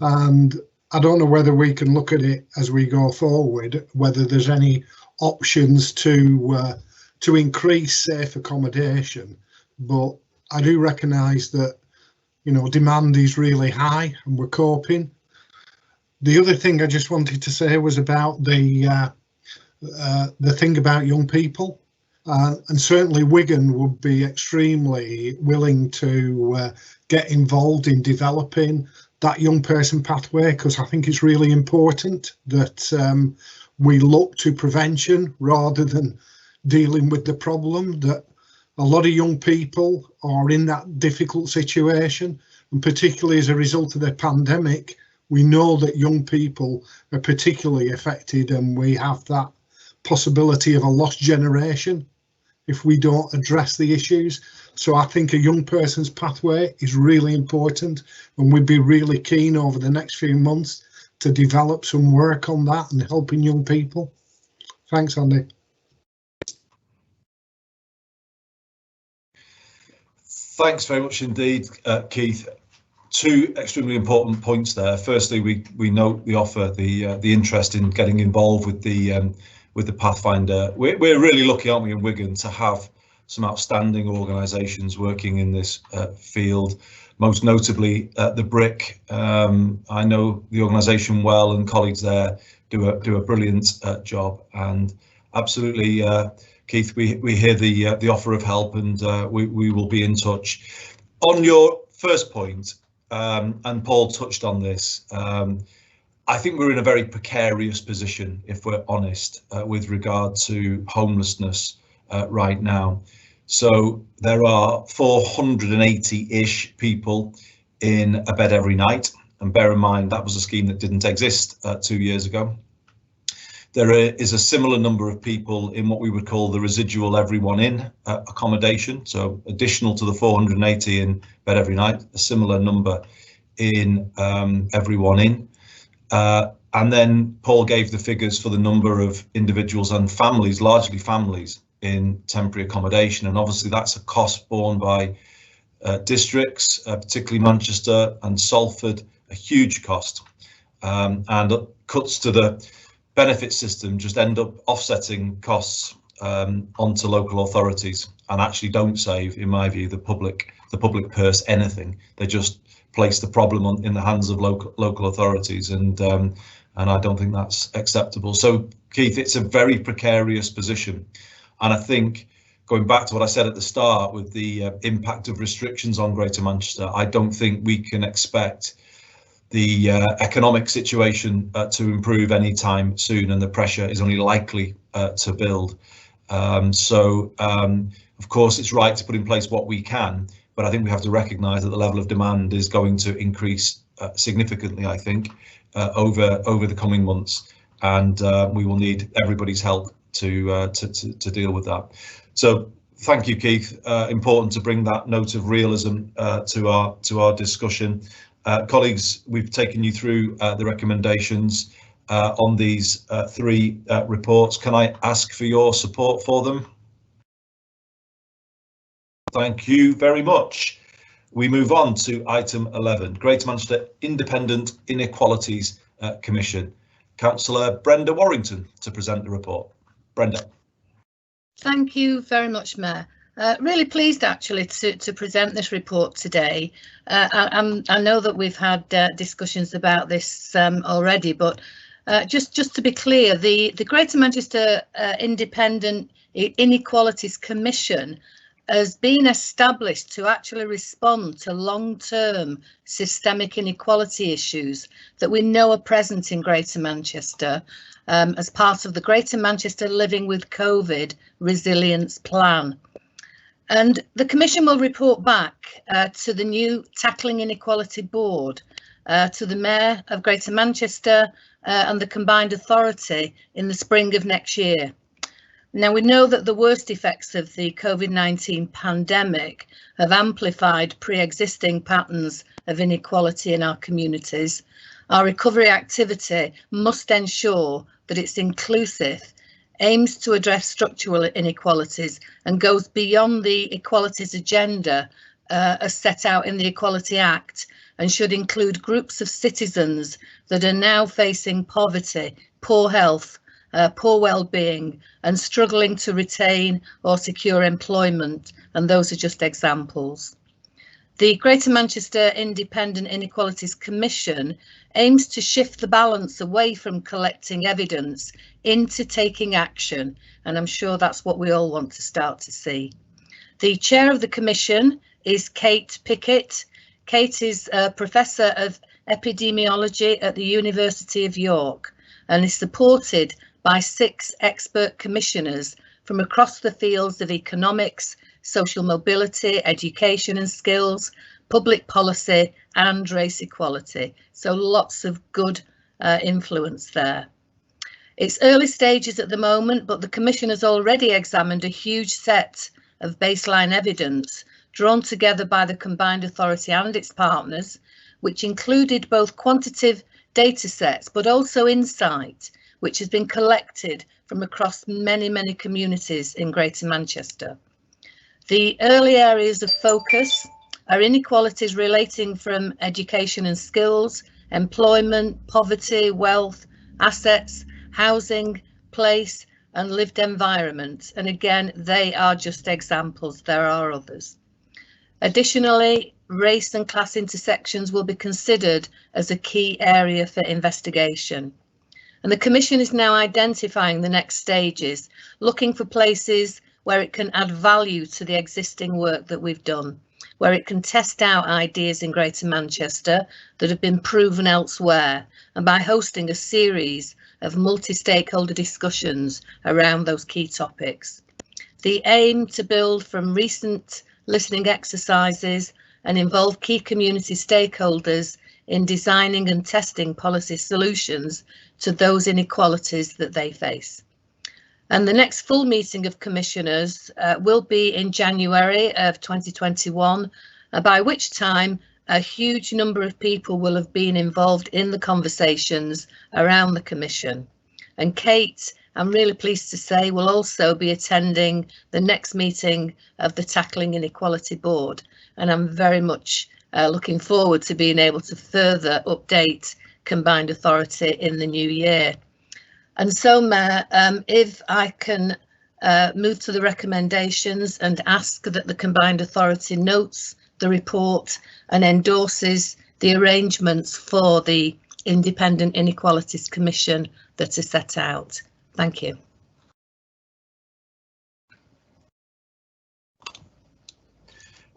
and I don't know whether we can look at it as we go forward, whether there's any options to increase safe accommodation, but I do recognise that, you know, demand is really high and we're coping. The other thing I just wanted to say was about the thing about young people, and certainly Wigan would be extremely willing to get involved in developing that young person pathway, because I think it's really important that we look to prevention rather than dealing with the problem. That a lot of young people are in that difficult situation, and particularly as a result of the pandemic, we know that young people are particularly affected, and we have that possibility of a lost generation if we don't address the issues. So I think a young person's pathway is really important, and we'd be really keen over the next few months to develop some work on that and helping young people. Thanks, Andy. Thanks very much indeed, Keith. Two extremely important points there. Firstly, we note the offer, the interest in getting involved with the Pathfinder. We're really lucky, aren't we, in Wigan, to have some outstanding organisations working in this field. Most notably, the BRIC. I know the organisation well, and colleagues there do a brilliant job. And absolutely, Keith, we hear the offer of help, and we will be in touch. On your first point, and Paul touched on this, I think we're in a very precarious position, if we're honest, with regard to homelessness right now. So there are 480-ish people in a bed every night, and bear in mind that was a scheme that didn't exist 2 years ago. There is a similar number of people in what we would call the residual everyone in accommodation, so additional to the 480 in bed every night, a similar number in everyone in. And then Paul gave the figures for the number of individuals and families, largely families, in temporary accommodation, and obviously that's a cost borne by districts, particularly Manchester and Salford, a huge cost, and cuts to the benefit system just end up offsetting costs onto local authorities, and actually don't save, in my view, the public purse anything. They just place the problem in the hands of local authorities, and I don't think that's acceptable. So, Keith, it's a very precarious position, and I think, going back to what I said at the start with the impact of restrictions on Greater Manchester, I don't think we can expect the economic situation to improve anytime soon, and the pressure is only likely to build. Of course, it's right to put in place what we can, but I think we have to recognise that the level of demand is going to increase significantly, I think, over the coming months, and we will need everybody's help to deal with that. So thank you, Keith. Important to bring that note of realism to our discussion. Colleagues, we've taken you through the recommendations on these three reports. Can I ask for your support for them? Thank you very much. We move on to item 11, Greater Manchester Independent Inequalities Commission. Councillor Brenda Warrington to present the report. Brenda. Thank you very much, Mayor. Really pleased actually to present this report today. I know that we've had discussions about this already, but just to be clear, the Greater Manchester Independent Inequalities Commission has been established to actually respond to long-term systemic inequality issues that we know are present in Greater Manchester as part of the Greater Manchester Living with COVID Resilience Plan. And the Commission will report back to the new Tackling Inequality Board, to the Mayor of Greater Manchester and the Combined Authority in the spring of next year. Now, we know that the worst effects of the COVID-19 pandemic have amplified pre-existing patterns of inequality in our communities. Our recovery activity must ensure that it's inclusive, aims to address structural inequalities, and goes beyond the equalities agenda as set out in the Equality Act, and should include groups of citizens that are now facing poverty, poor health, poor well-being, and struggling to retain or secure employment, and those are just examples. The Greater Manchester Independent Inequalities Commission aims to shift the balance away from collecting evidence into taking action, and I'm sure that's what we all want to start to see. The chair of the commission is Kate Pickett. Kate is a Professor of Epidemiology at the University of York and is supported by 6 expert commissioners from across the fields of economics, social mobility, education and skills, public policy and race equality. So lots of good influence there. It's early stages at the moment, but the Commission has already examined a huge set of baseline evidence drawn together by the Combined Authority and its partners, which included both quantitative data sets, but also insight, which has been collected from across many communities in Greater Manchester. The early areas of focus are inequalities relating from education and skills, employment, poverty, wealth, assets, housing, place and lived environment. And again, they are just examples, there are others. Additionally, race and class intersections will be considered as a key area for investigation. And the Commission is now identifying the next stages, looking for places where it can add value to the existing work that we've done, where it can test out ideas in Greater Manchester that have been proven elsewhere, and by hosting a series of multi-stakeholder discussions around those key topics. The aim to build from recent listening exercises and involve key community stakeholders in designing and testing policy solutions to those inequalities that they face. And the next full meeting of commissioners will be in January of 2021, by which time a huge number of people will have been involved in the conversations around the Commission. And Kate, I'm really pleased to say, will also be attending the next meeting of the Tackling Inequality Board. And I'm very much looking forward to being able to further update Combined Authority in the new year. And so, Mayor, if I can move to the recommendations and ask that the Combined Authority notes the report and endorses the arrangements for the Independent Inequalities Commission that are set out. Thank you.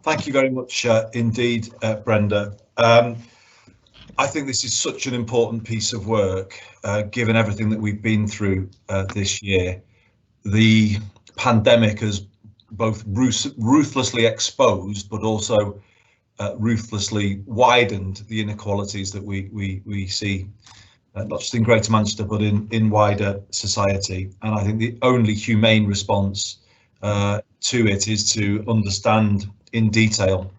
Thank you very much indeed, Brenda. I think this is such an important piece of work, given everything that we've been through this year. The pandemic has both ruthlessly exposed, but also ruthlessly widened the inequalities that we see, not just in Greater Manchester, but in wider society. And I think the only humane response to it is to understand in detail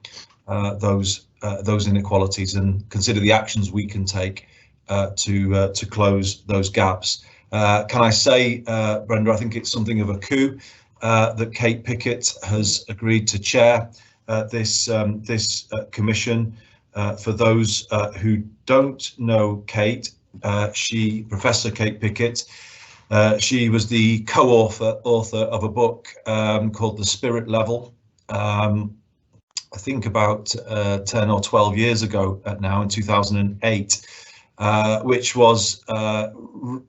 those inequalities and consider the actions we can take to close those gaps. Can I say, Brenda, I think it's something of a coup that Kate Pickett has agreed to chair this commission. For those who don't know Kate, Professor Kate Pickett, she was the co-author of a book called The Spirit Level. I think about 10 or 12 years ago now, in 2008, which was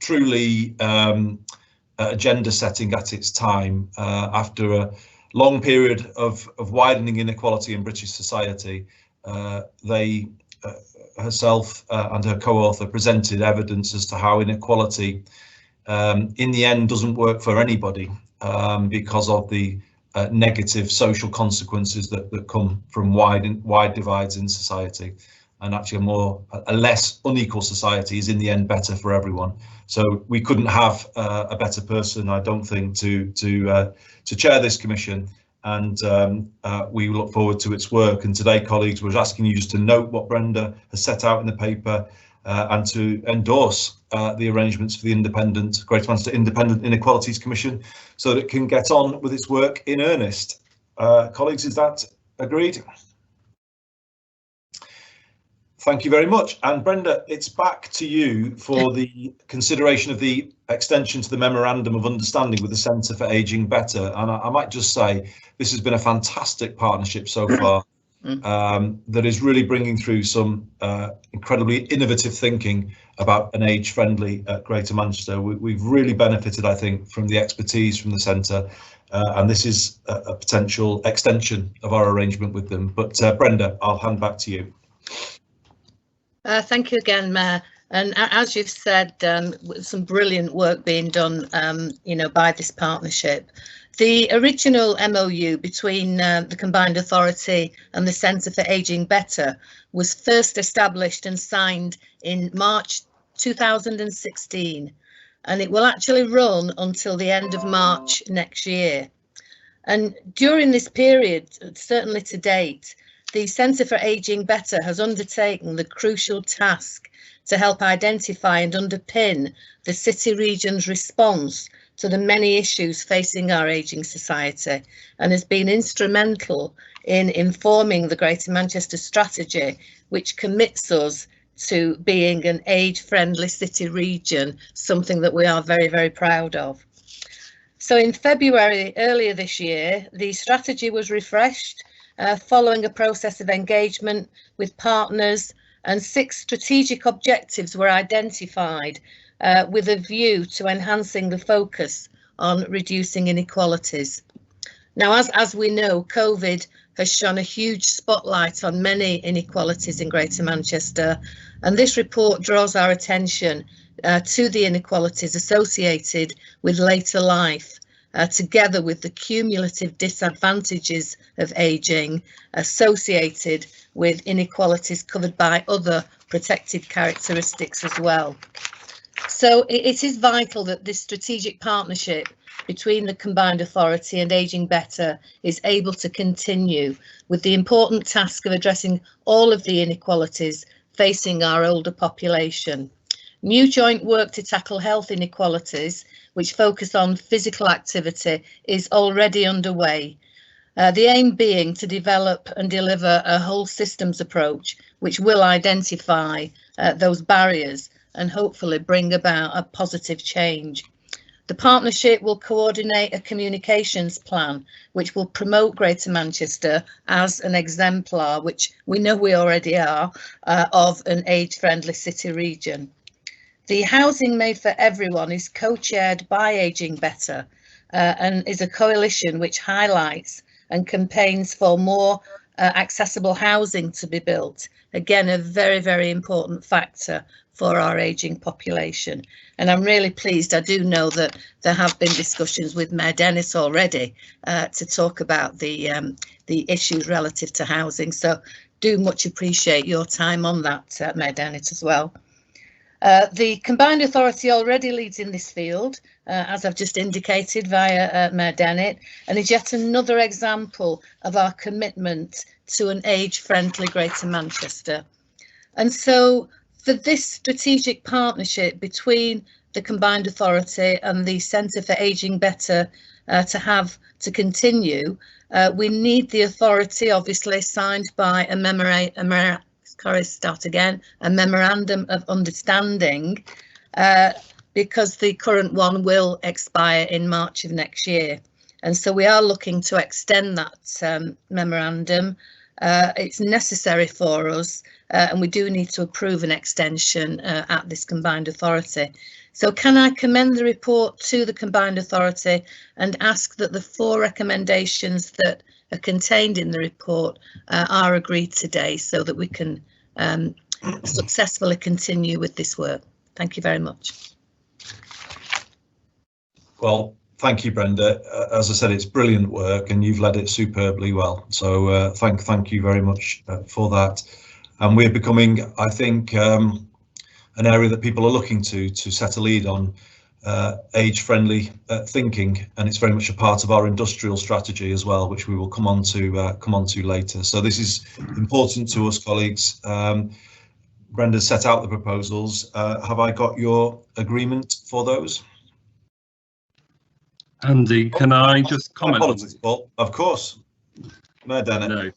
truly agenda setting at its time. After a long period of widening inequality in British society, herself and her co-author presented evidence as to how inequality in the end doesn't work for anybody because of the negative social consequences that come from wide divides in society, and actually a less unequal society is in the end better for everyone. So we couldn't have a better person, I don't think, to chair this commission, and we look forward to its work. And today, colleagues, we're asking you just to note what Brenda has set out in the paper and to endorse the arrangements for the Greater Manchester Independent Inequalities Commission so that it can get on with its work in earnest. Colleagues, is that agreed? Thank you very much. And Brenda, it's back to you for the consideration of the extension to the Memorandum of Understanding with the Centre for Ageing Better. And I might just say this has been a fantastic partnership so far. that is really bringing through some incredibly innovative thinking about an age-friendly Greater Manchester. We've really benefited, I think, from the expertise from the centre, and this is a potential extension of our arrangement with them. But Brenda, I'll hand back to you. Thank you again, Mayor. And as you've said, some brilliant work being done, by this partnership. The original MOU between the Combined Authority and the Centre for Ageing Better was first established and signed in March 2016, and it will actually run until the end of March next year. And during this period, certainly to date, the Centre for Ageing Better has undertaken the crucial task to help identify and underpin the city region's response to the many issues facing our ageing society, and has been instrumental in informing the Greater Manchester strategy, which commits us to being an age-friendly city region, something that we are very, very proud of. So in February earlier this year, the strategy was refreshed following a process of engagement with partners, and 6 strategic objectives were identified with a view to enhancing the focus on reducing inequalities. Now, as we know, COVID has shone a huge spotlight on many inequalities in Greater Manchester, and this report draws our attention to the inequalities associated with later life, together with the cumulative disadvantages of ageing associated with inequalities covered by other protected characteristics as well. So it is vital that this strategic partnership between the Combined Authority and Ageing Better is able to continue with the important task of addressing all of the inequalities facing our older population. New joint work to tackle health inequalities, which focus on physical activity, is already underway. The aim being to develop and deliver a whole systems approach which will identify those barriers and hopefully bring about a positive change. The partnership will coordinate a communications plan which will promote Greater Manchester as an exemplar, which we know we already are, of an age-friendly city region. The Housing Made for Everyone is co-chaired by Ageing Better and is a coalition which highlights and campaigns for more accessible housing to be built. Again, a very, very important factor for our ageing population. And I'm really pleased. I do know that there have been discussions with Mayor Dennis already to talk about the issues relative to housing. So do much appreciate your time on that, Mayor Dennis, as well. The Combined Authority already leads in this field, as I've just indicated via Mayor Dennett, and is yet another example of our commitment to an age-friendly Greater Manchester. And so for this strategic partnership between the Combined Authority and the Centre for Ageing Better to continue, we need the authority obviously signed by a memorandum of understanding, because the current one will expire in March of next year. And so we are looking to extend that memorandum. It's necessary for us, and we do need to approve an extension at this Combined Authority. So can I commend the report to the Combined Authority and ask that the 4 recommendations that are contained in the report are agreed today, so that we can successfully continue with this work. Thank you very much. Well, thank you, Brenda. As I said, it's brilliant work and you've led it superbly well. So thank you very much for that. And we're becoming, I think, an area that people are looking to set a lead on age-friendly thinking, and it's very much a part of our industrial strategy as well, which we will come on to later. So this is important to us, colleagues. Brenda set out the proposals. Have I got your agreement for those? Andy, can I just comment? Apologies, Paul. Of course. Mayor Dennett. No.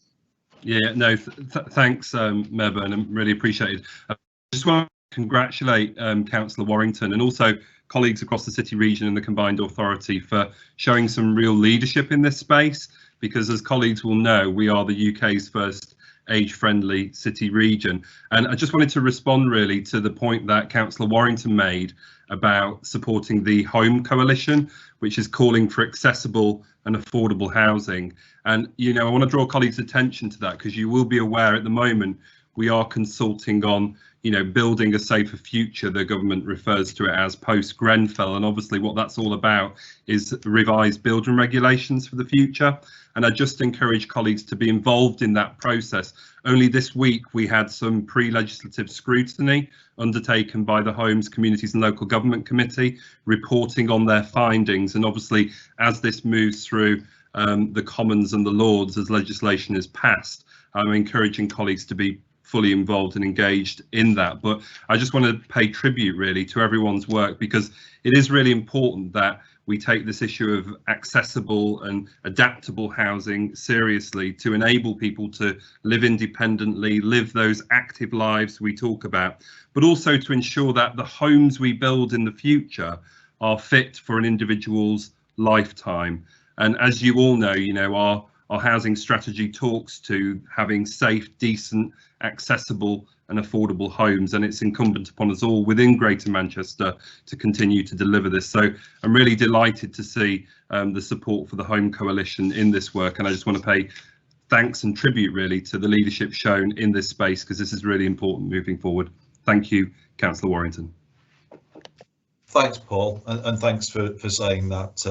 Yeah, no, thanks, Mayor Burnham, really appreciated. I just want to congratulate Councillor Warrington and also colleagues across the city region and the Combined Authority for showing some real leadership in this space, because as colleagues will know, we are the UK's first age-friendly city region. And I just wanted to respond really to the point that Councillor Warrington made about supporting the Home Coalition, which is calling for accessible and affordable housing. And, you know, I want to draw colleagues' attention to that, because you will be aware at the moment we are consulting on, you know, building a safer future. The government refers to it as post-Grenfell, and obviously what that's all about is revised building regulations for the future. And I just encourage colleagues to be involved in that process. Only this week we had some pre-legislative scrutiny undertaken by the Homes, Communities and Local Government Committee, reporting on their findings. And obviously, as this moves through the Commons and the Lords, as legislation is passed, I'm encouraging colleagues to be fully involved and engaged in that. But I just want to pay tribute really to everyone's work, because it is really important that we take this issue of accessible and adaptable housing seriously, to enable people to live independently, live those active lives we talk about, but also to ensure that the homes we build in the future are fit for an individual's lifetime. And as you all know, you know, our housing strategy talks to having safe, decent, accessible and affordable homes, and it's incumbent upon us all within Greater Manchester to continue to deliver this. So I'm really delighted to see the support for the Home Coalition in this work, and I just want to pay thanks and tribute really to the leadership shown in this space, because this is really important moving forward. Thank you, Councillor Warrington. Thanks, Paul, and thanks for saying that.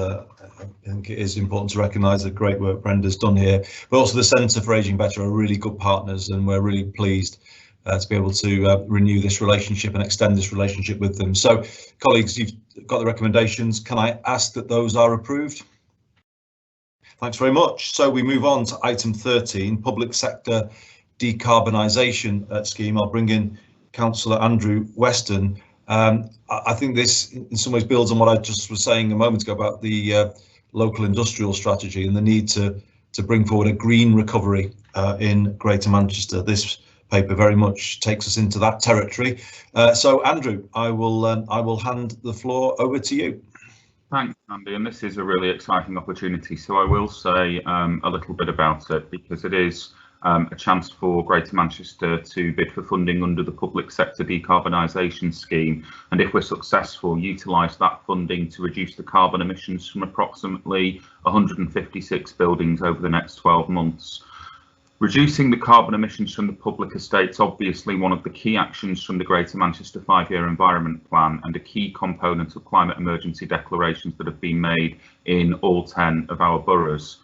I think it is important to recognise the great work Brenda's done here, but also the Centre for Ageing Better are really good partners, and we're really pleased to be able to renew this relationship and extend this relationship with them. So, colleagues, you've got the recommendations. Can I ask that those are approved? Thanks very much. So we move on to item 13, public sector decarbonisation scheme. I'll bring in Councillor Andrew Weston. I think this in some ways builds on what I just was saying a moment ago about the local industrial strategy and the need to bring forward a green recovery in Greater Manchester. This paper very much takes us into that territory. So Andrew, I will hand the floor over to you. Thanks, Andy, and this is a really exciting opportunity. So I will say a little bit about it, because it is a chance for Greater Manchester to bid for funding under the public sector decarbonisation scheme, and if we're successful, utilise that funding to reduce the carbon emissions from approximately 156 buildings over the next 12 months. Reducing the carbon emissions from the public estates obviously one of the key actions from the Greater Manchester 5-year environment plan, and a key component of climate emergency declarations that have been made in all 10 of our boroughs.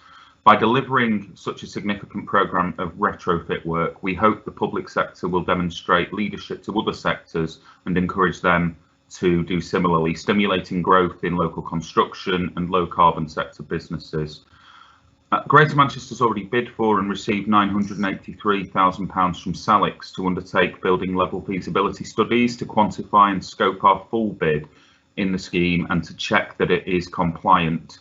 By delivering such a significant programme of retrofit work, we hope the public sector will demonstrate leadership to other sectors and encourage them to do similarly, stimulating growth in local construction and low carbon sector businesses. Greater Manchester's already bid for and received £983,000 from Salix to undertake building level feasibility studies to quantify and scope our full bid in the scheme and to check that it is compliant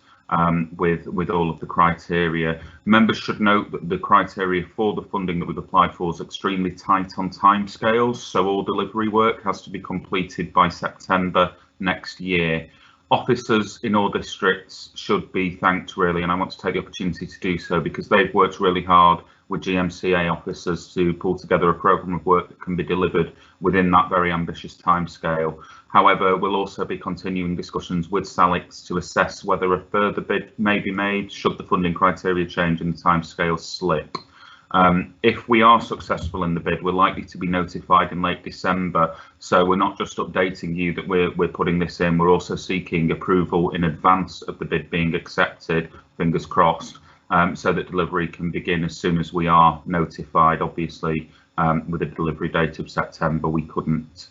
with all of the criteria. Members should note that the criteria for the funding that we've applied for is extremely tight on timescales, so all delivery work has to be completed by September next year. Officers in all districts should be thanked really, and I want to take the opportunity to do so because they've worked really hard with GMCA officers to pull together a programme of work that can be delivered within that very ambitious timescale. However, we'll also be continuing discussions with Salix to assess whether a further bid may be made should the funding criteria change and the timescale slip. If we are successful in the bid, we're likely to be notified in late December, so we're not just updating you that we're putting this in, we're also seeking approval in advance of the bid being accepted, fingers crossed, so that delivery can begin as soon as we are notified. Obviously, with a delivery date of September, we couldn't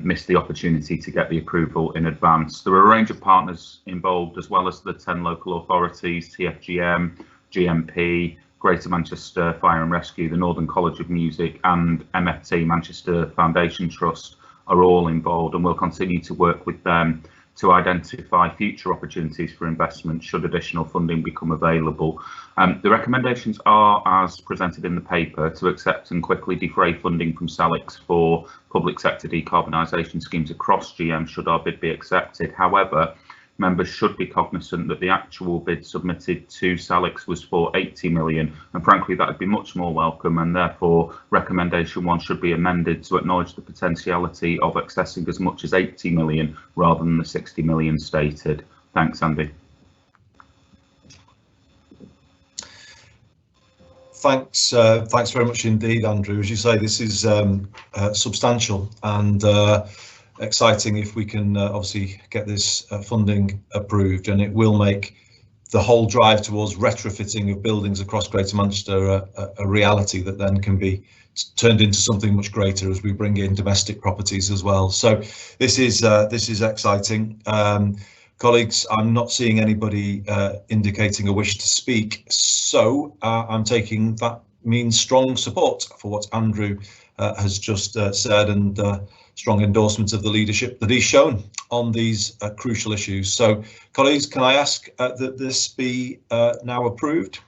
miss the opportunity to get the approval in advance. There are a range of partners involved, as well as the 10 local authorities, TFGM, GMP, Greater Manchester Fire and Rescue, the Northern College of Music and MFT, Manchester Foundation Trust, are all involved, and we'll continue to work with them to identify future opportunities for investment should additional funding become available. The recommendations are, as presented in the paper, to accept and quickly defray funding from Salix for public sector decarbonisation schemes across GM should our bid be accepted. However, members should be cognizant that the actual bid submitted to Salix was for 80 million, and frankly that would be much more welcome, and therefore recommendation 1 should be amended to acknowledge the potentiality of accessing as much as 80 million rather than the 60 million stated. Thanks, Andy. Thanks very much indeed, Andrew. As you say, this is substantial and exciting if we can obviously get this funding approved, and it will make the whole drive towards retrofitting of buildings across Greater Manchester a reality that then can be turned into something much greater as we bring in domestic properties as well. So this is exciting. Colleagues, I'm not seeing anybody indicating a wish to speak, so I'm taking that means strong support for what Andrew has just said, and strong endorsement of the leadership that he's shown on these crucial issues. So, colleagues, can I ask that this be now approved?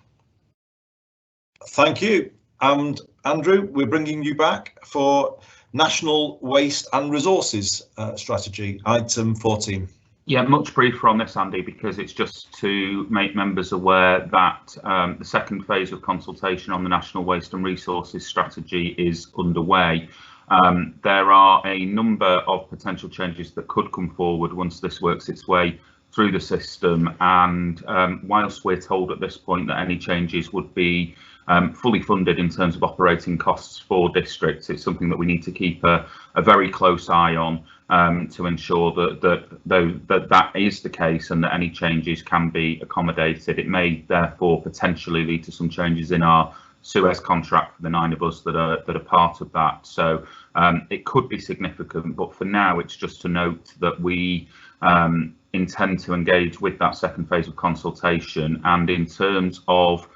Thank you. And Andrew, we're bringing you back for National Waste and Resources Strategy, item 14. Yeah, much briefer on this, Andy, because it's just to make members aware that the second phase of consultation on the National Waste and Resources Strategy is underway. There are a number of potential changes that could come forward once this works its way through the system, and whilst we're told at this point that any changes would be fully funded in terms of operating costs for districts, it's something that we need to keep a very close eye on to ensure that is the case and that any changes can be accommodated. It may therefore potentially lead to some changes in our Suez contract for the 9 of us that are part of that. So it could be significant, but for now it's just to note that we intend to engage with that second phase of consultation, and in terms of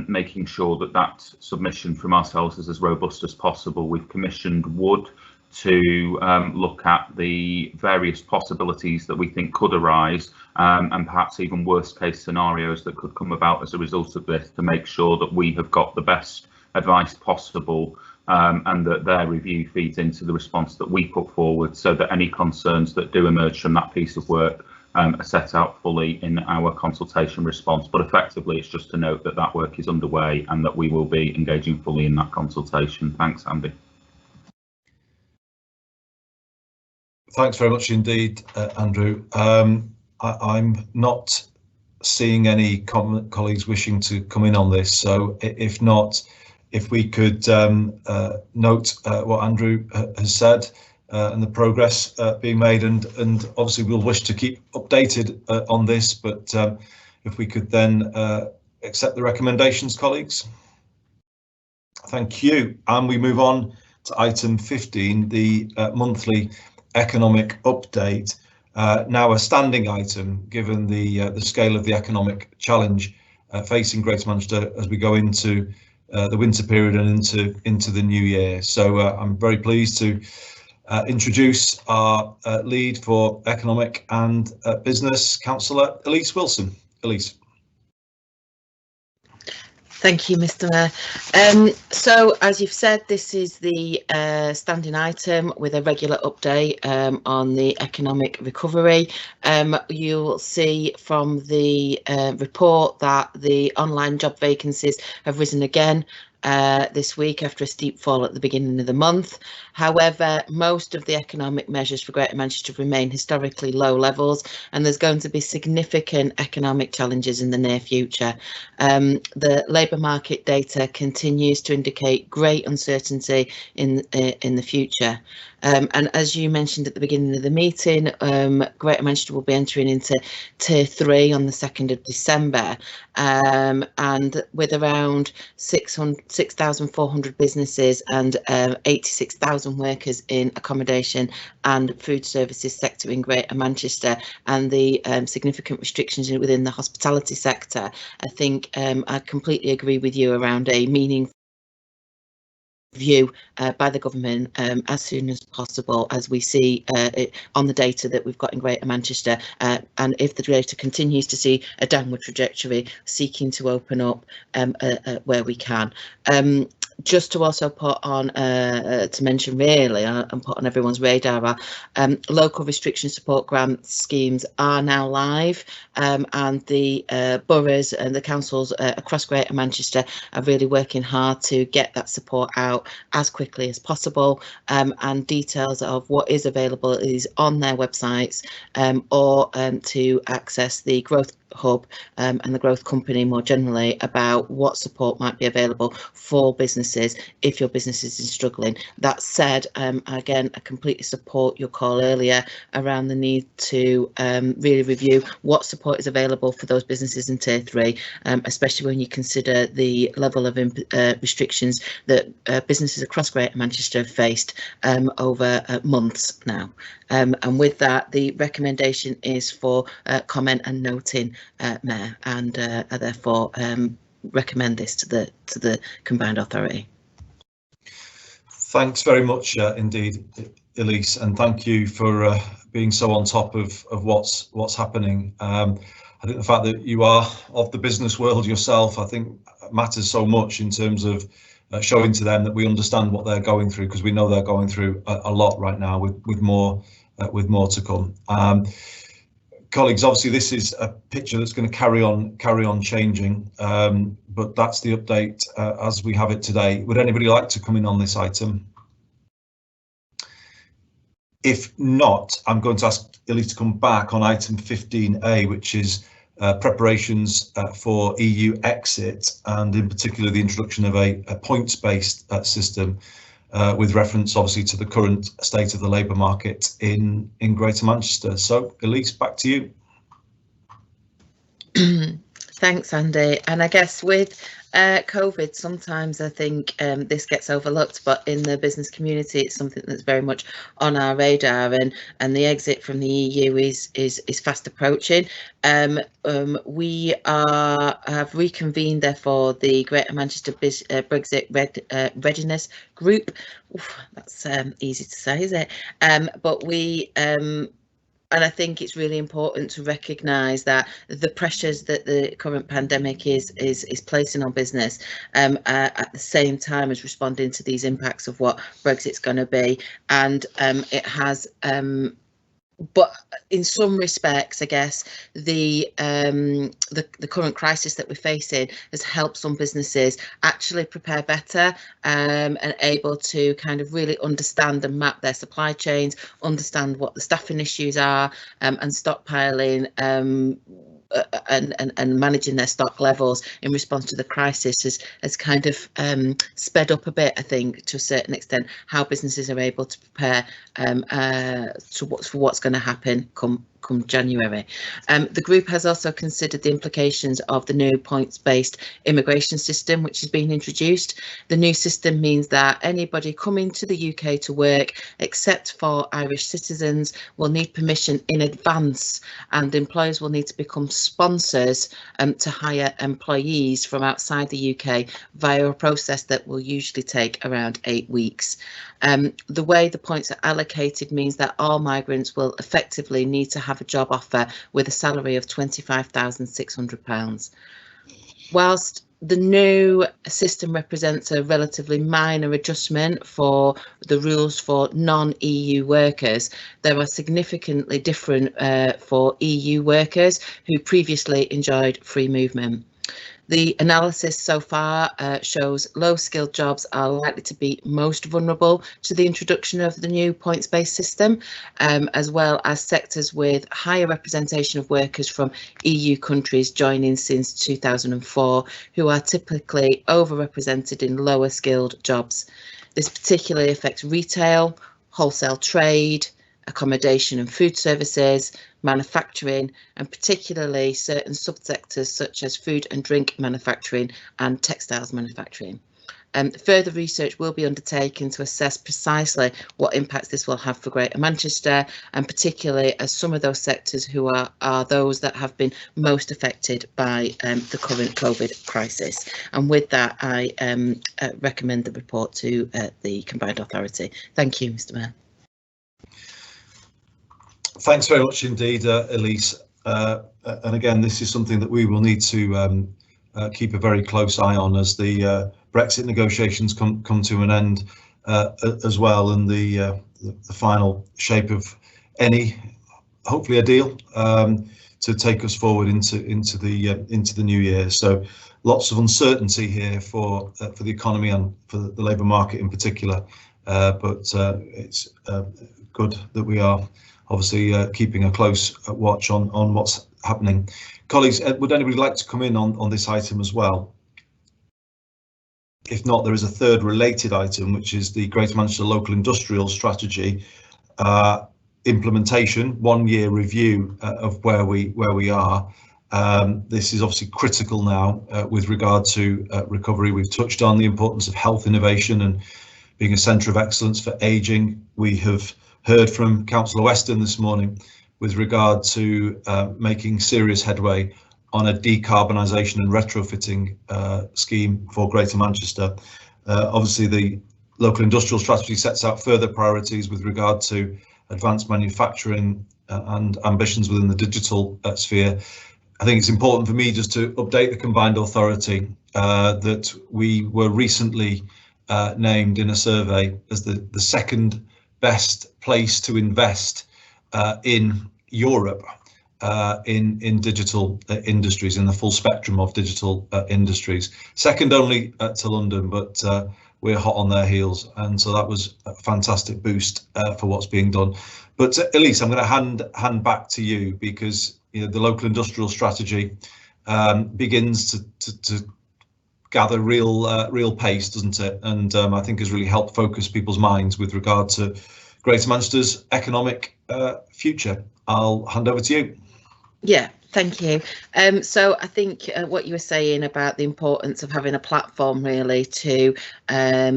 making sure that that submission from ourselves is as robust as possible, we've commissioned Wood to look at the various possibilities that we think could arise, and perhaps even worst case scenarios that could come about as a result of this, to make sure that we have got the best advice possible, and that their review feeds into the response that we put forward, so that any concerns that do emerge from that piece of work are set out fully in our consultation response. But effectively it's just to note that that work is underway and that we will be engaging fully in that consultation. Thanks, Andy. Thanks very much indeed, Andrew. I'm not seeing any colleagues wishing to come in on this, so if not, if we could note what Andrew has said and the progress being made, and obviously we'll wish to keep updated on this, but if we could then accept the recommendations, colleagues. Thank you. And we move on to item 15, the monthly economic update, now a standing item given the scale of the economic challenge facing Greater Manchester as we go into the winter period and into the new year. So I'm very pleased to introduce our lead for economic and business, Councillor Elise Wilson. Elise. Thank you, Mr. Mayor. So, as you've said, this is the standing item with a regular update on the economic recovery. You'll see from the report that the online job vacancies have risen again this week after a steep fall at the beginning of the month. However, most of the economic measures for Greater Manchester remain historically low levels, and there's going to be significant economic challenges in the near future. The labour market data continues to indicate great uncertainty in the future. And as you mentioned at the beginning of the meeting, Greater Manchester will be entering into Tier 3 on the 2nd of December, and with around 6,400 businesses and 86,000 workers in accommodation and food services sector in Greater Manchester, and the significant restrictions within the hospitality sector, I think I completely agree with you around a meaningful view by the government as soon as possible, as we see it on the data that we've got in Greater Manchester, and if the data continues to see a downward trajectory, seeking to open up where we can. just to also put on, to mention really, and put on everyone's radar, local restriction support grant schemes are now live, and the boroughs and the councils across Greater Manchester are really working hard to get that support out as quickly as possible, and details of what is available is on their websites, or to access the Growth Hub and the Growth Company more generally about what support might be available for businesses if your business is struggling. That said, again, I completely support your call earlier around the need to really review what support is available for those businesses in Tier 3, especially when you consider the level of restrictions that businesses across Greater Manchester have faced over months now. And with that, the recommendation is for comment and noting, Mayor, and I therefore recommend this to the Combined Authority. Thanks very much indeed, Elise, and thank you for being so on top of what's happening. I think the fact that you are of the business world yourself, I think matters so much in terms of showing to them that we understand what they're going through, because we know they're going through a lot right now with more to come. Colleagues, obviously this is a picture that's going to carry on changing, but that's the update as we have it today. Would anybody like to come in on this item? If not, I'm going to ask Elise to come back on item 15A, which is preparations for EU exit, and in particular the introduction of a points-based system, with reference obviously to the current state of the labour market in Greater Manchester. So Elise, back to you. Thanks, Andy. And I guess with COVID, sometimes I think this gets overlooked, but in the business community, it's something that's very much on our radar, and the exit from the EU is fast approaching. We have reconvened, therefore, the Greater Manchester Brexit Readiness Group. Oof, that's easy to say, is it? But we and I think it's really important to recognise that the pressures that the current pandemic is placing on business, at the same time as responding to these impacts of what Brexit's going to be, and it has. But in some respects, I guess the current crisis that we're facing has helped some businesses actually prepare better, and able to kind of really understand and map their supply chains, understand what the staffing issues are, and stockpiling and managing their stock levels in response to the crisis has kind of sped up a bit, I think, to a certain extent, how businesses are able to prepare for what's going to happen come January. The group has also considered the implications of the new points-based immigration system, which has been introduced. The new system means that anybody coming to the UK to work, except for Irish citizens, will need permission in advance, and employers will need to become sponsors to hire employees from outside the UK via a process that will usually take around 8 weeks. The way the points are allocated means that all migrants will effectively need to have a job offer with a salary of £25,600. Whilst the new system represents a relatively minor adjustment for the rules for non-EU workers, there are significantly different for EU workers who previously enjoyed free movement. The analysis so far shows low-skilled jobs are likely to be most vulnerable to the introduction of the new points-based system, as well as sectors with higher representation of workers from EU countries joining since 2004, who are typically overrepresented in lower-skilled jobs. This particularly affects retail, wholesale trade, accommodation and food services, manufacturing, and particularly certain subsectors such as food and drink manufacturing and textiles manufacturing. Further research will be undertaken to assess precisely what impacts this will have for Greater Manchester, and particularly as some of those sectors who are those that have been most affected by the current COVID crisis. And with that, I recommend the report to the Combined Authority. Thank you, Mr. Mayor. Thanks very much indeed, Elise. And again, this is something that we will need to keep a very close eye on as the Brexit negotiations come to an end as well, and the final shape of any, hopefully, a deal to take us forward into the new year. So lots of uncertainty here for the economy and for the labour market in particular, but it's good that we are obviously keeping a close watch on what's happening. Colleagues, would anybody like to come in on this item as well? If not, there is a third related item, which is the Greater Manchester Local Industrial Strategy implementation, 1-year review of where we are. This is obviously critical now with regard to recovery. We've touched on the importance of health innovation and being a centre of excellence for ageing. We have heard from Councillor Weston this morning with regard to making serious headway on a decarbonisation and retrofitting scheme for Greater Manchester. Obviously, the local industrial strategy sets out further priorities with regard to advanced manufacturing and ambitions within the digital sphere. I think it's important for me just to update the combined authority that we were recently named in a survey as the second best place to invest in Europe in digital industries, in the full spectrum of digital industries. Second only to London, but we're hot on their heels, and so that was a fantastic boost for what's being done. But Elise, I'm going to hand back to you, because the local industrial strategy begins to gather real pace, doesn't it? And I think has really helped focus people's minds with regard to Greater Manchester's economic future. I'll hand over to you. Yeah, thank you. So I think what you were saying about the importance of having a platform really to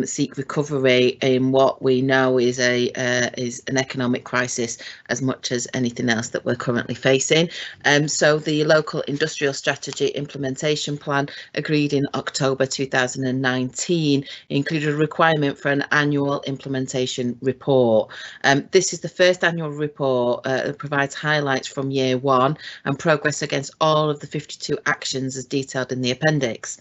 seek recovery in what we know is an economic crisis as much as anything else that we're currently facing. So the local industrial strategy implementation plan agreed in October 2019 included a requirement for an annual implementation report. This is the first annual report that provides highlights from year one and progress against all of the 52 actions as detailed in the appendix.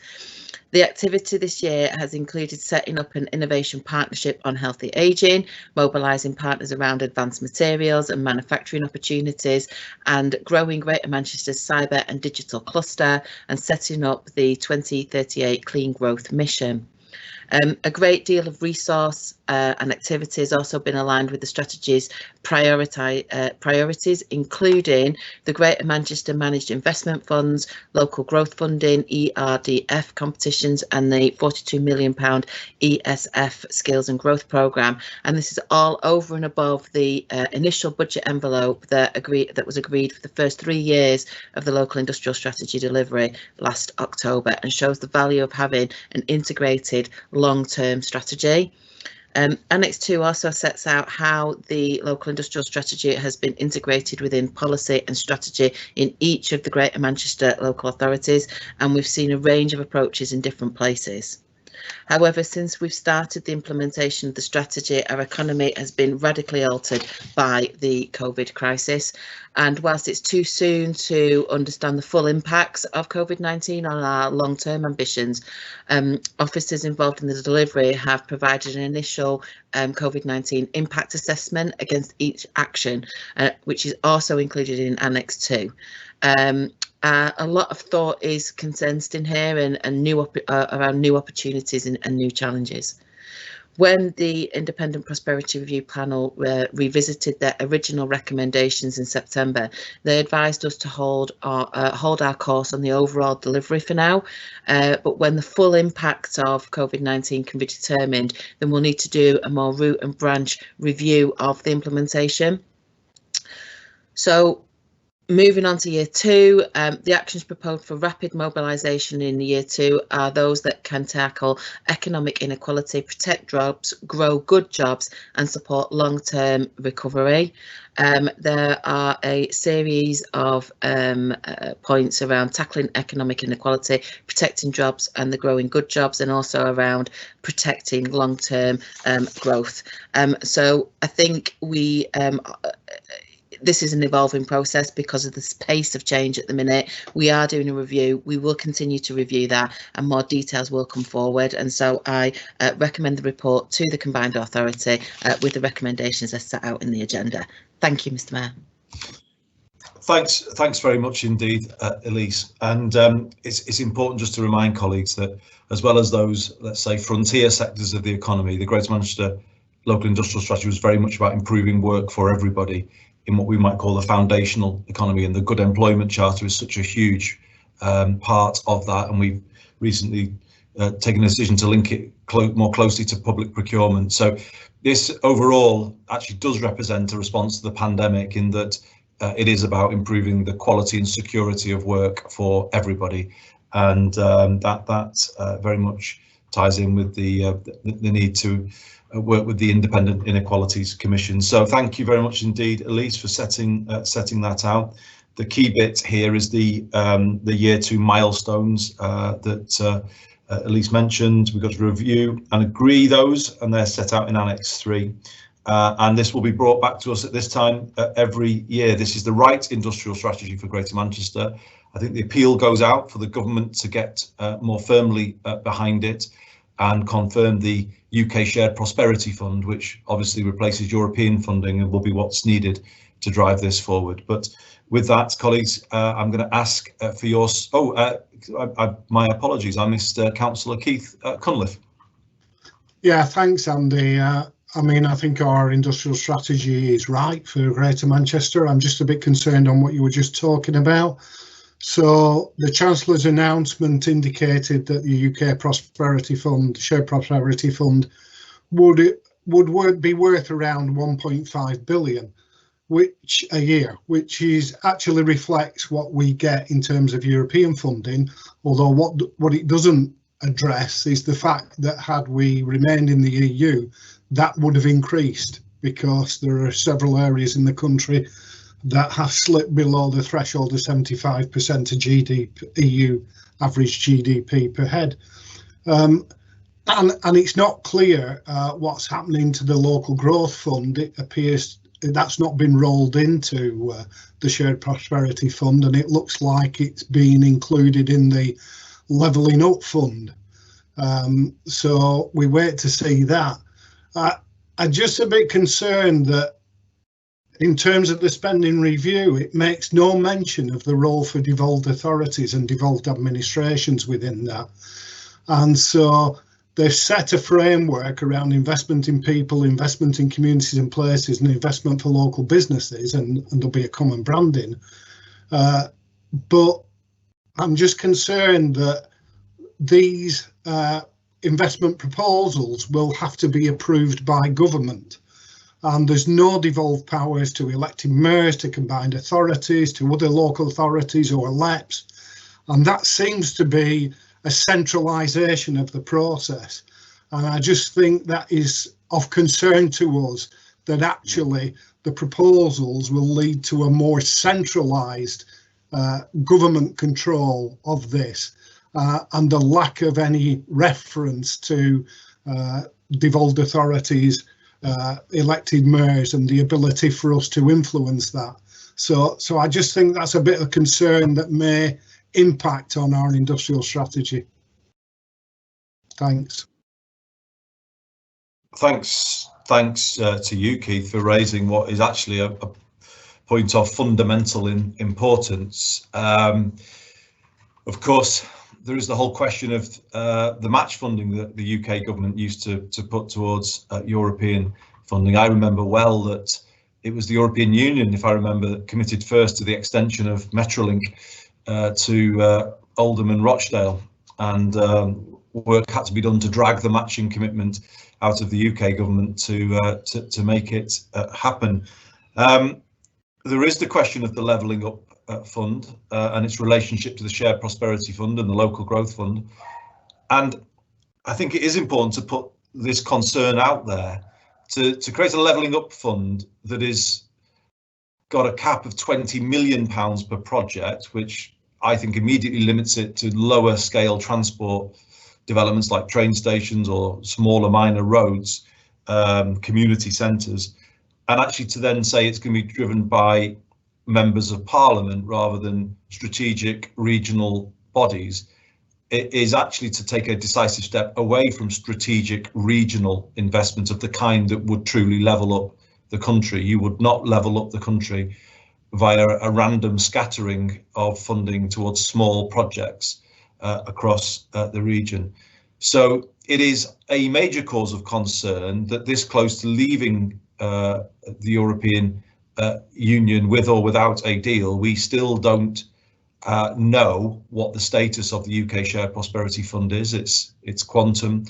The activity this year has included setting up an innovation partnership on healthy ageing, mobilising partners around advanced materials and manufacturing opportunities, and growing Greater Manchester's cyber and digital cluster, and setting up the 2038 Clean Growth Mission. A great deal of resource and activity has also been aligned with the strategy's priorities, including the Greater Manchester Managed Investment Funds, local growth funding, ERDF competitions, and the £42 million ESF Skills and Growth Programme. And this is all over and above the initial budget envelope that was agreed for the first 3 years of the local industrial strategy delivery last October, and shows the value of having an integrated long-term strategy. Annex 2 also sets out how the local industrial strategy has been integrated within policy and strategy in each of the Greater Manchester local authorities, and we've seen a range of approaches in different places. However, since we've started the implementation of the strategy, our economy has been radically altered by the COVID crisis. And whilst it's too soon to understand the full impacts of COVID-19 on our long-term ambitions, officers involved in the delivery have provided an initial COVID-19 impact assessment against each action, which is also included in Annex 2. A lot of thought is condensed in here, and around new opportunities and new challenges. When the Independent Prosperity Review panel revisited their original recommendations in September, they advised us to hold our course on the overall delivery for now. But when the full impact of COVID-19 can be determined, then we'll need to do a more root and branch review of the implementation. So, moving on to year 2, the actions proposed for rapid mobilisation in year 2 are those that can tackle economic inequality, protect jobs, grow good jobs, and support long-term recovery. There are a series of points around tackling economic inequality, protecting jobs and the growing good jobs, and also around protecting long-term growth. So I think this is an evolving process because of the pace of change at the minute. We are doing a review. We will continue to review that, and more details will come forward. And so I recommend the report to the Combined Authority with the recommendations as set out in the agenda. Thank you, Mr. Mayor. Thanks very much indeed, Elise. And it's important just to remind colleagues that, as well as those, let's say, frontier sectors of the economy, the Greater Manchester Local Industrial Strategy was very much about improving work for everybody in what we might call the foundational economy, and the Good Employment Charter is such a huge part of that. And we've recently taken a decision to link it more closely to public procurement. So this overall actually does represent a response to the pandemic, in that it is about improving the quality and security of work for everybody, and that very much ties in with the need to work with the Independent Inequalities Commission. So thank you very much indeed, Elise, for setting that out. The key bit here is the year 2 milestones that Elise mentioned. We've got to review and agree those, and they're set out in Annex 3. And this will be brought back to us at this time every year. This is the right industrial strategy for Greater Manchester. I think the appeal goes out for the government to get more firmly behind it and confirm the UK Shared Prosperity Fund, which obviously replaces European funding and will be what's needed to drive this forward. But with that, colleagues, I'm going to ask for your... my apologies, I missed Councillor Keith Cunliffe. Yeah, thanks, Andy. I mean, I think our industrial strategy is right for Greater Manchester. I'm just a bit concerned on what you were just talking about. So the Chancellor's announcement indicated that the UK Prosperity Fund, Shared Prosperity Fund, would be worth around 1.5 billion a year, which is actually reflects what we get in terms of European funding. Although what it doesn't address is the fact that had we remained in the EU, that would have increased, because there are several areas in the country that have slipped below the threshold of 75% of GDP, EU average GDP per head. And it's not clear what's happening to the local growth fund. It appears that's not been rolled into the Shared Prosperity Fund, and it looks like it's been included in the Levelling Up Fund. So we wait to see that. I'm just a bit concerned that in terms of the spending review, it makes no mention of the role for devolved authorities and devolved administrations within that. And so they've set a framework around investment in people, investment in communities and places, and investment for local businesses, and there'll be a common branding. But I'm just concerned that these investment proposals will have to be approved by government, and there's no devolved powers to elected mayors, to combined authorities, to other local authorities or LEPs, and that seems to be a centralisation of the process. And I just think that is of concern to us, that actually the proposals will lead to a more centralised government control of this. And the lack of any reference to devolved authorities, elected mayors, and the ability for us to influence that. So I just think that's a bit of concern that may impact on our industrial strategy. Thanks. Thanks to you, Keith, for raising what is actually a point of fundamental importance. Of course, there is the whole question of the match funding that the UK government used to put towards European funding. I remember well that it was the European Union, if I remember, that committed first to the extension of Metrolink to Oldham and Rochdale, and work had to be done to drag the matching commitment out of the UK government to make it happen. There is the question of the Levelling Up Fund and its relationship to the Shared Prosperity Fund and the Local Growth Fund, and I think it is important to put this concern out there to create a Levelling Up Fund that is got a cap of £20 million per project, which I think immediately limits it to lower scale transport developments like train stations or smaller minor roads, community centres. and actually to then say it's going to be driven by members of parliament rather than strategic regional bodies, it is actually to take a decisive step away from strategic regional investment of the kind that would truly level up the country. You would not level up the country via a random scattering of funding towards small projects across the region. So it is a major cause of concern that this close to leaving the European Union with or without a deal, we still don't know what the status of the UK Shared Prosperity Fund is, its quantum,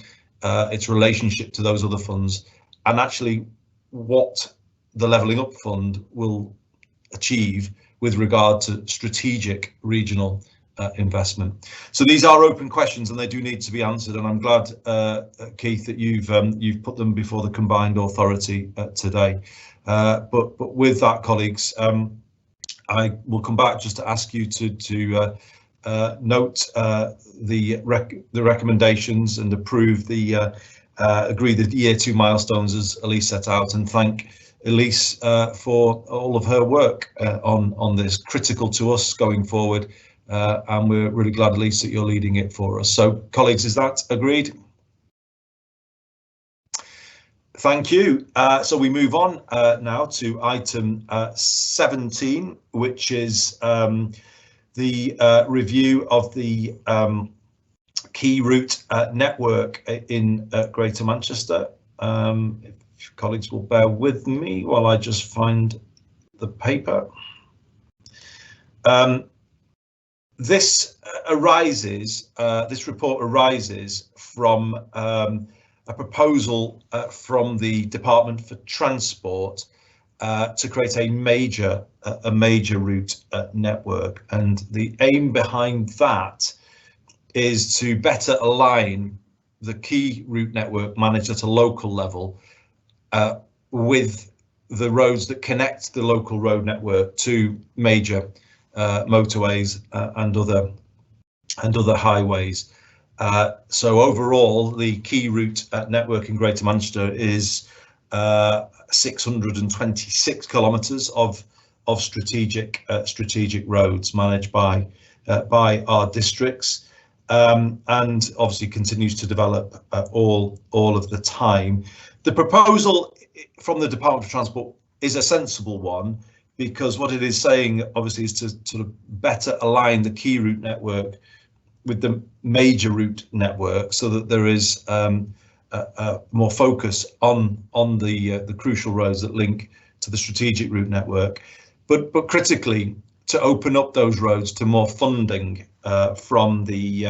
its relationship to those other funds, and actually what the Levelling Up Fund will achieve with regard to strategic regional investment. So these are open questions and they do need to be answered, and I'm glad, Keith, that you've put them before the combined authority today. But with that, colleagues, I will come back just to ask you to note the recommendations and approve the agree the year 2 milestones as Elise set out, and thank Elise for all of her work on this, critical to us going forward, and we're really glad, Elise, that you're leading it for us. So, colleagues, is that agreed? Thank you. So we move on now to item 17, which is the review of the key route network in Greater Manchester. If colleagues will bear with me while I just find the paper. This report arises from a proposal from the Department for Transport to create a major route network, and the aim behind that is to better align the key route network managed at a local level with the roads that connect the local road network to major motorways and other highways. So overall, the key route network in Greater Manchester is 626 kilometres of strategic roads managed by our districts, and obviously continues to develop all of the time. The proposal from the Department for Transport is a sensible one, because what it is saying obviously is to sort of better align the key route network with the major route network, so that there is more focus on the crucial roads that link to the strategic route network, but critically to open up those roads to more funding from the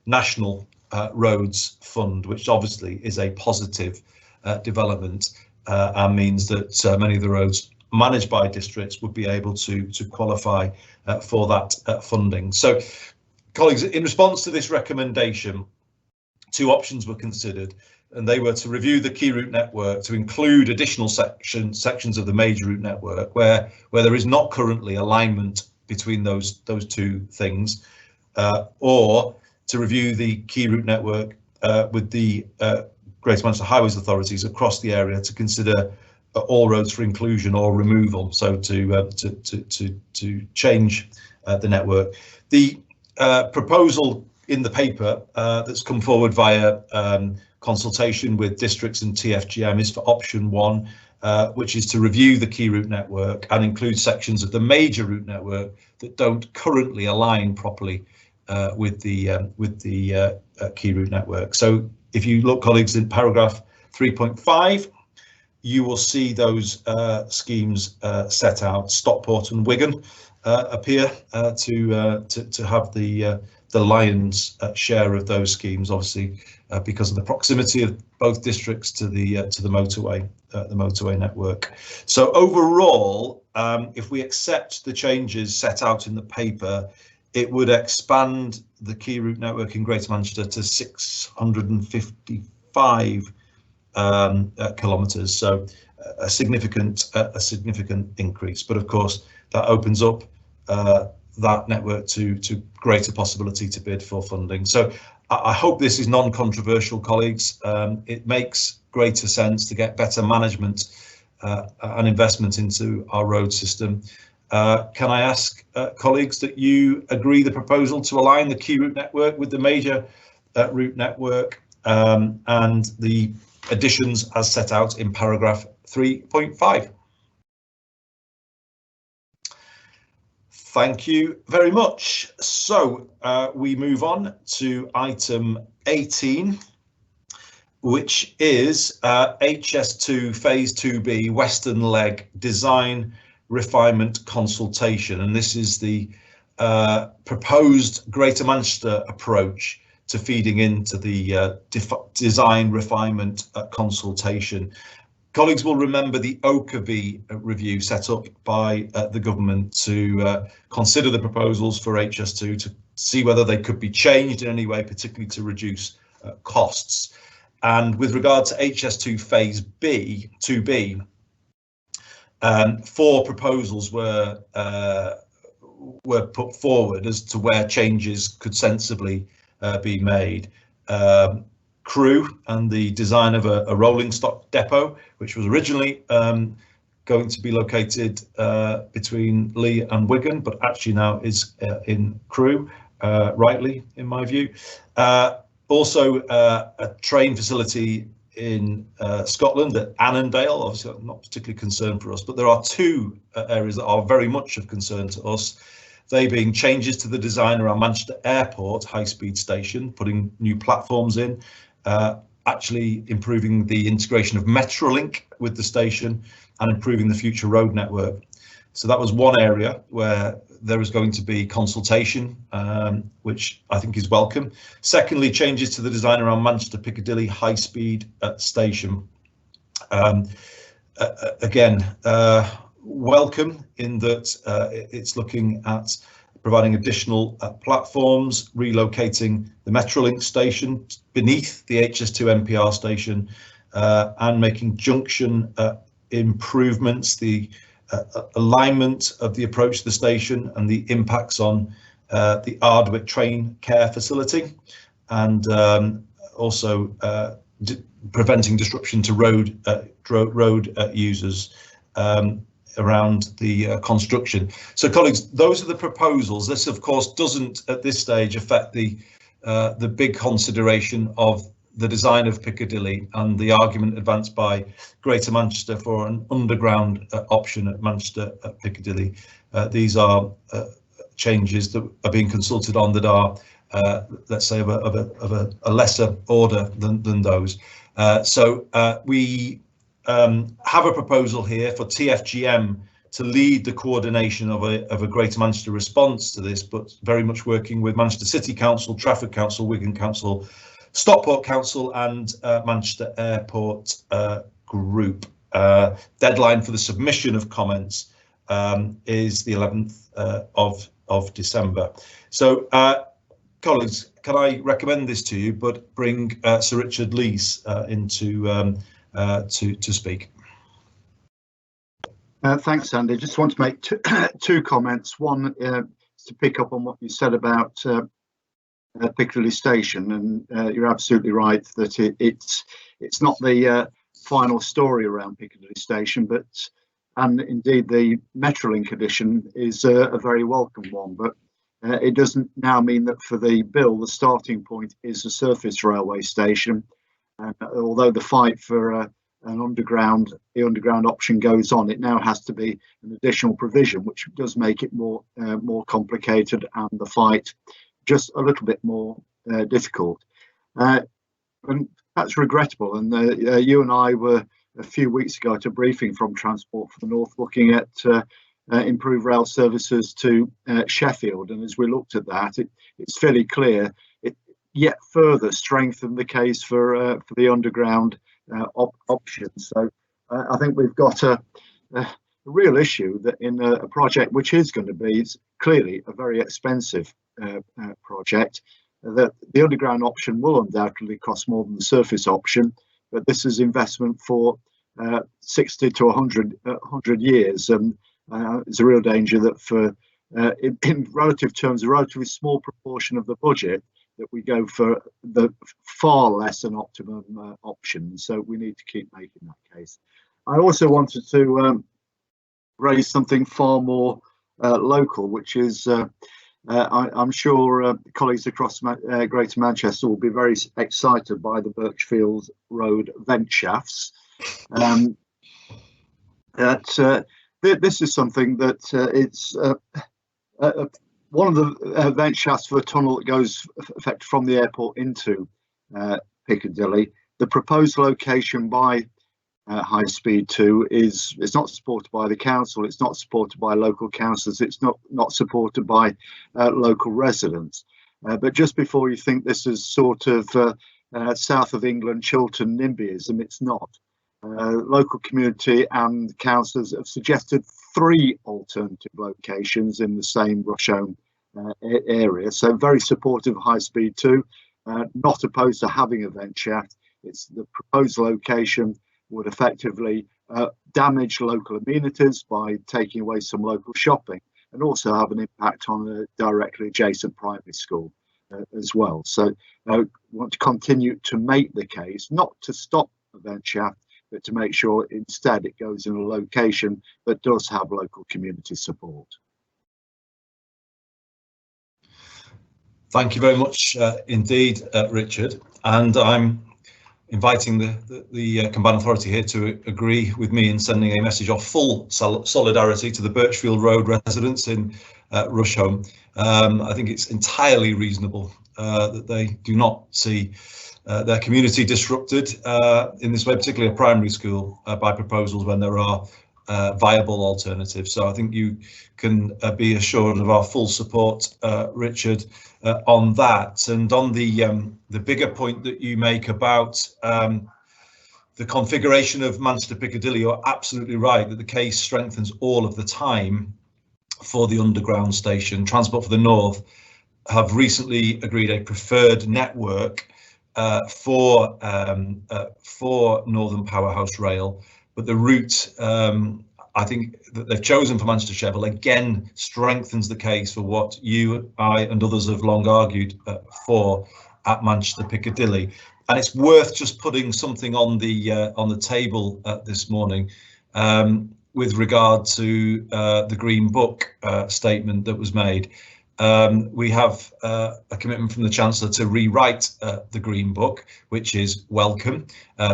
National Roads Fund, which obviously is a positive development and means that many of the roads managed by districts would be able to qualify for that funding. So, colleagues, in response to this recommendation, 2 options were considered, and they were to review the key route network to include additional sections of the major route network where there is not currently alignment between those 2 things, or to review the key route network with the Greater Manchester Highways authorities across the area to consider all roads for inclusion or removal, so to change the network. The proposal in the paper that's come forward via consultation with districts and TFGM is for option 1, which is to review the key route network and include sections of the major route network that don't currently align properly with the key route network. So if you look, colleagues, in paragraph 3.5, you will see those schemes set out. Stockport and Wigan appear to have the lion's share of those schemes, obviously because of the proximity of both districts to the motorway network. So overall, if we accept the changes set out in the paper, it would expand the key route network in Greater Manchester to 655 kilometres, so a significant increase. But of course, that opens up that network to greater possibility to bid for funding. So I hope this is non-controversial, colleagues. It makes greater sense to get better management an investment into our road system. Can I ask colleagues that you agree the proposal to align the key route network with the major route network and the additions as set out in paragraph 3.5? Thank you very much. So we move on to item 18, which is HS2 Phase 2B Western Leg Design Refinement Consultation. And this is the proposed Greater Manchester approach to feeding into the design refinement consultation. Colleagues will remember the OCAV review set up by the government to consider the proposals for HS2 to see whether they could be changed in any way, particularly to reduce costs. And with regard to HS2 Phase 2B, 4 proposals were put forward as to where changes could sensibly be made. Crewe and the design of a rolling stock depot, which was originally going to be located between Leigh and Wigan, but actually now is in Crewe, rightly in my view. Also a train facility in Scotland at Annandale, obviously not particularly concerned for us, but there are 2 areas that are very much of concern to us. They being changes to the design around Manchester Airport high-speed station, putting new platforms in, actually improving the integration of Metrolink with the station and improving the future road network. So that was one area where there is going to be consultation, which I think is welcome. Secondly, changes to the design around Manchester Piccadilly high-speed station. Again, welcome in that it's looking at providing additional platforms, relocating the Metrolink station beneath the HS2 MPR station, and making junction improvements, the alignment of the approach to the station and the impacts on the Ardwick train care facility, and also preventing disruption to road users around the construction. So colleagues, those are the proposals. This of course doesn't at this stage affect the big consideration of the design of Piccadilly and the argument advanced by Greater Manchester for an underground option at Manchester Piccadilly. These are changes that are being consulted on that are, let's say, of a lesser order than those. So we have a proposal here for TfGM to lead the coordination of a Greater Manchester response to this, but very much working with Manchester City Council, Trafford Council, Wigan Council, Stockport Council and Manchester Airport Group. Deadline for the submission of comments is the 11th of December. So colleagues, can I recommend this to you, but bring Sir Richard Lees into to speak. Thanks, Andy. Just want to make two comments. One is to pick up on what you said about Piccadilly Station, and you're absolutely right that it's not the final story around Piccadilly Station, and indeed the Metrolink addition is a very welcome one, but it doesn't now mean that for the bill the starting point is a surface railway station. Although the fight for the underground option goes on, it now has to be an additional provision, which does make it more complicated and the fight just a little bit more difficult. And that's regrettable. And you and I were a few weeks ago at a briefing from Transport for the North looking at improved rail services to Sheffield. And as we looked at that, it's fairly clear it yet further strengthened the case for the underground option. So I think we've got a real issue that in a project which is going to be clearly a very expensive project, that the underground option will undoubtedly cost more than the surface option, but this is investment for 60 to 100 years, and it's a real danger that for in relative terms a relatively small proportion of the budget that we go for the far less than optimum option. So we need to keep making that case. I also wanted to raise something far more local, which is I'm sure colleagues across Greater Manchester will be very excited by the Birchfield Road vent shafts. This is something that it's one of the vent shafts for a tunnel that goes from the airport into Piccadilly. The proposed location by High Speed 2 is not supported by the council, it's not supported by local councillors, it's not supported by local residents. But just before you think this is sort of south of England, Chiltern NIMBYism, it's not. Local community and councillors have suggested 3 alternative locations in the same Rusholme area, so very supportive of High Speed 2, not opposed to having a vent shaft. It's the proposed location would effectively damage local amenities by taking away some local shopping, and also have an impact on a directly adjacent primary school as well. So I want to continue to make the case, not to stop the vent shaft, but to make sure instead it goes in a location that does have local community support. Thank you very much indeed, Richard. And I'm inviting the Combined Authority here to agree with me in sending a message of full solidarity to the Birchfield Road residents in Rusholme. I think it's entirely reasonable that they do not see their community disrupted in this way, particularly a primary school, by proposals when there are viable alternatives. So I think you can be assured of our full support, Richard, on that. And on the bigger point that you make about the configuration of Manchester Piccadilly, you're absolutely right that the case strengthens all of the time for the underground station. Transport for the North have recently agreed a preferred network for Northern Powerhouse Rail, but the route I think that they've chosen for Manchester Sheffield again strengthens the case for what you, I and others have long argued for at Manchester Piccadilly. And it's worth just putting something on the table this morning with regard to the Green Book statement that was made. We have a commitment from the Chancellor to rewrite the Green Book, which is welcome,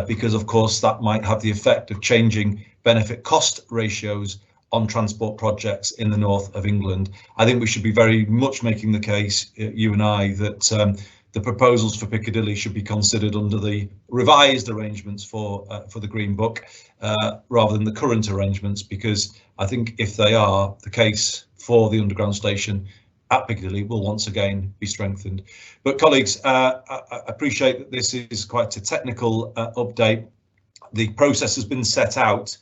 because of course that might have the effect of changing benefit cost ratios on transport projects in the north of England. I think we should be very much making the case, you and I, that the proposals for Piccadilly should be considered under the revised arrangements for the Green Book rather than the current arrangements, because I think if they are, the case for the underground station at Piccadilly will once again be strengthened. But colleagues, I appreciate that this is quite a technical update. The process has been set out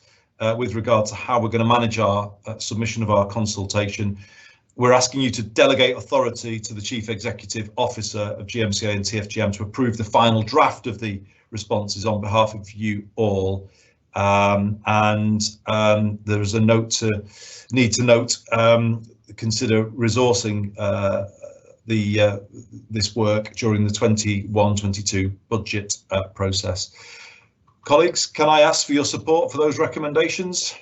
with regard to how we're going to manage our submission of our consultation. We're asking you to delegate authority to the Chief Executive Officer of GMCA and TFGM to approve the final draft of the responses on behalf of you all. There is a note to consider resourcing this work during the 21-22 budget process. Colleagues, can I ask for your support for those recommendations?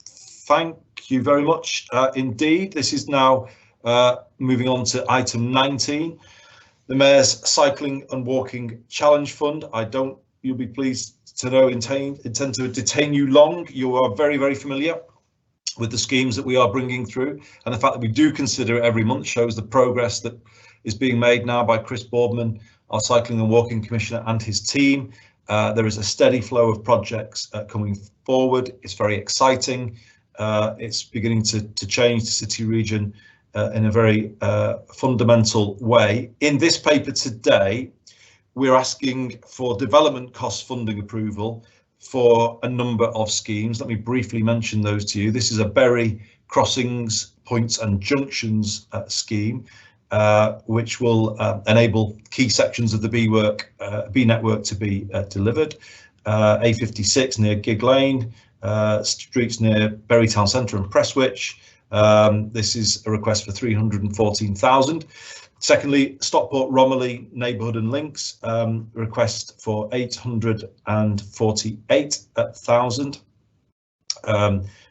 Thank you very much indeed. This is now moving on to item 19, the Mayor's Cycling and Walking Challenge Fund. You'll be pleased to know, intend to detain you long. You are very, very familiar with the schemes that we are bringing through, and the fact that we do consider it every month shows the progress that is being made now by Chris Boardman, our Cycling and Walking Commissioner, and his team. There is a steady flow of projects coming forward. It's very exciting. It's beginning to change the city region in a very fundamental way. In this paper today, we're asking for development cost funding approval for a number of schemes. Let me briefly mention those to you. This is a Bury Crossings, Points and Junctions scheme, which will enable key sections of the B network to be delivered. A56 near Gig Lane, streets near Bury Town Centre and Prestwich. This is a request for 314,000. Secondly, Stockport Romiley Neighbourhood and Links request for 848,000.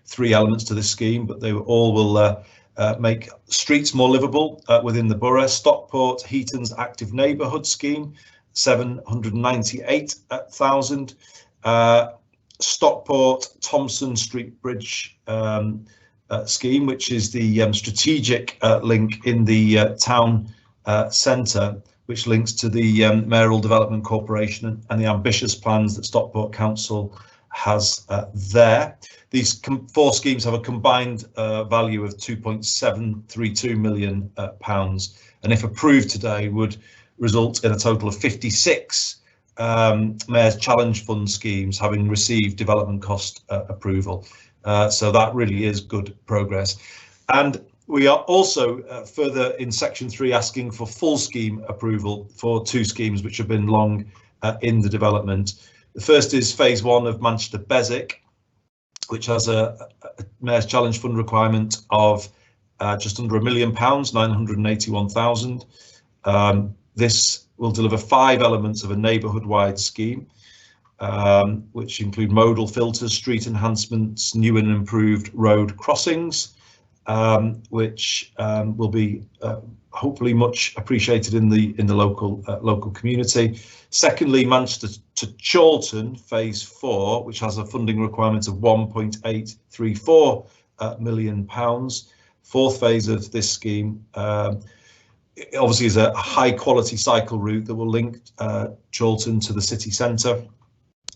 3 elements to this scheme, but they all will make streets more livable within the borough. Stockport Heaton's Active Neighbourhood Scheme, 798,000. Stockport Thompson Street Bridge scheme, which is the strategic link in the town centre, which links to the Mayoral Development Corporation and the ambitious plans that Stockport Council has there. These 4 schemes have a combined value of £2.732 million, and if approved today would result in a total of 56 Mayor's Challenge Fund schemes having received development cost approval. So that really is good progress. And we are also further in section 3 asking for full scheme approval for 2 schemes which have been long in the development. The first is phase 1 of Manchester Beswick, which has a Mayor's Challenge Fund requirement of just under £1 million, 981,000. This will deliver 5 elements of a neighbourhood-wide scheme, which include modal filters, street enhancements, new and improved road crossings, which will be hopefully much appreciated in the local community. Secondly, Manchester to Chorlton phase 4, which has a funding requirement of £1.834 million. 4th phase of this scheme obviously is a high quality cycle route that will link Chorlton to the city centre,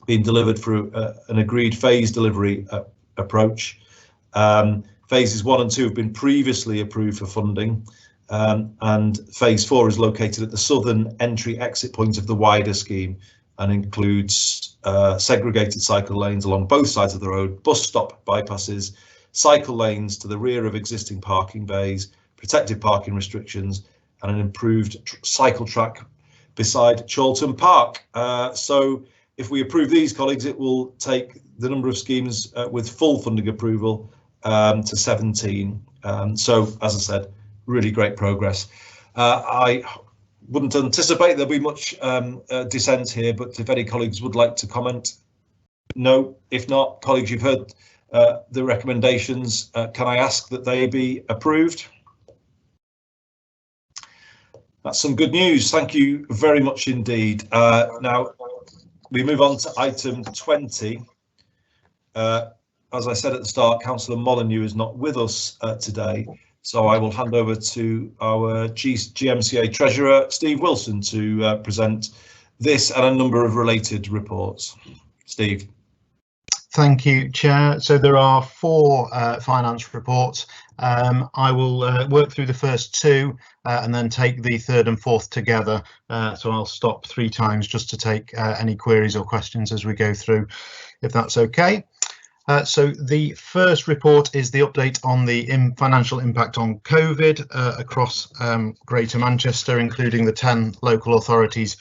being delivered through an agreed phase delivery approach. Phases 1 and 2 have been previously approved for funding, and phase 4 is located at the southern entry exit point of the wider scheme and includes segregated cycle lanes along both sides of the road, bus stop bypasses, cycle lanes to the rear of existing parking bays, protected parking restrictions, and an improved cycle track beside Chorlton Park. So if we approve these, colleagues, it will take the number of schemes with full funding approval to 17. So, as I said, really great progress. I wouldn't anticipate there'll be much dissent here, but if any colleagues would like to comment. No, if not, colleagues, you've heard the recommendations. Can I ask that they be approved? That's some good news. Thank you very much indeed. Now we move on to item 20. As I said at the start, Councillor Molyneux is not with us today, so I will hand over to our GMCA Treasurer, Steve Wilson, to present this and a number of related reports. Steve. Thank you, Chair. So there are 4 finance reports. I will work through the first 2 and then take the 3rd and 4th together. So I'll stop 3 times just to take any queries or questions as we go through, if that's okay. So the first report is the update on the financial impact on COVID across Greater Manchester, including the 10 local authorities,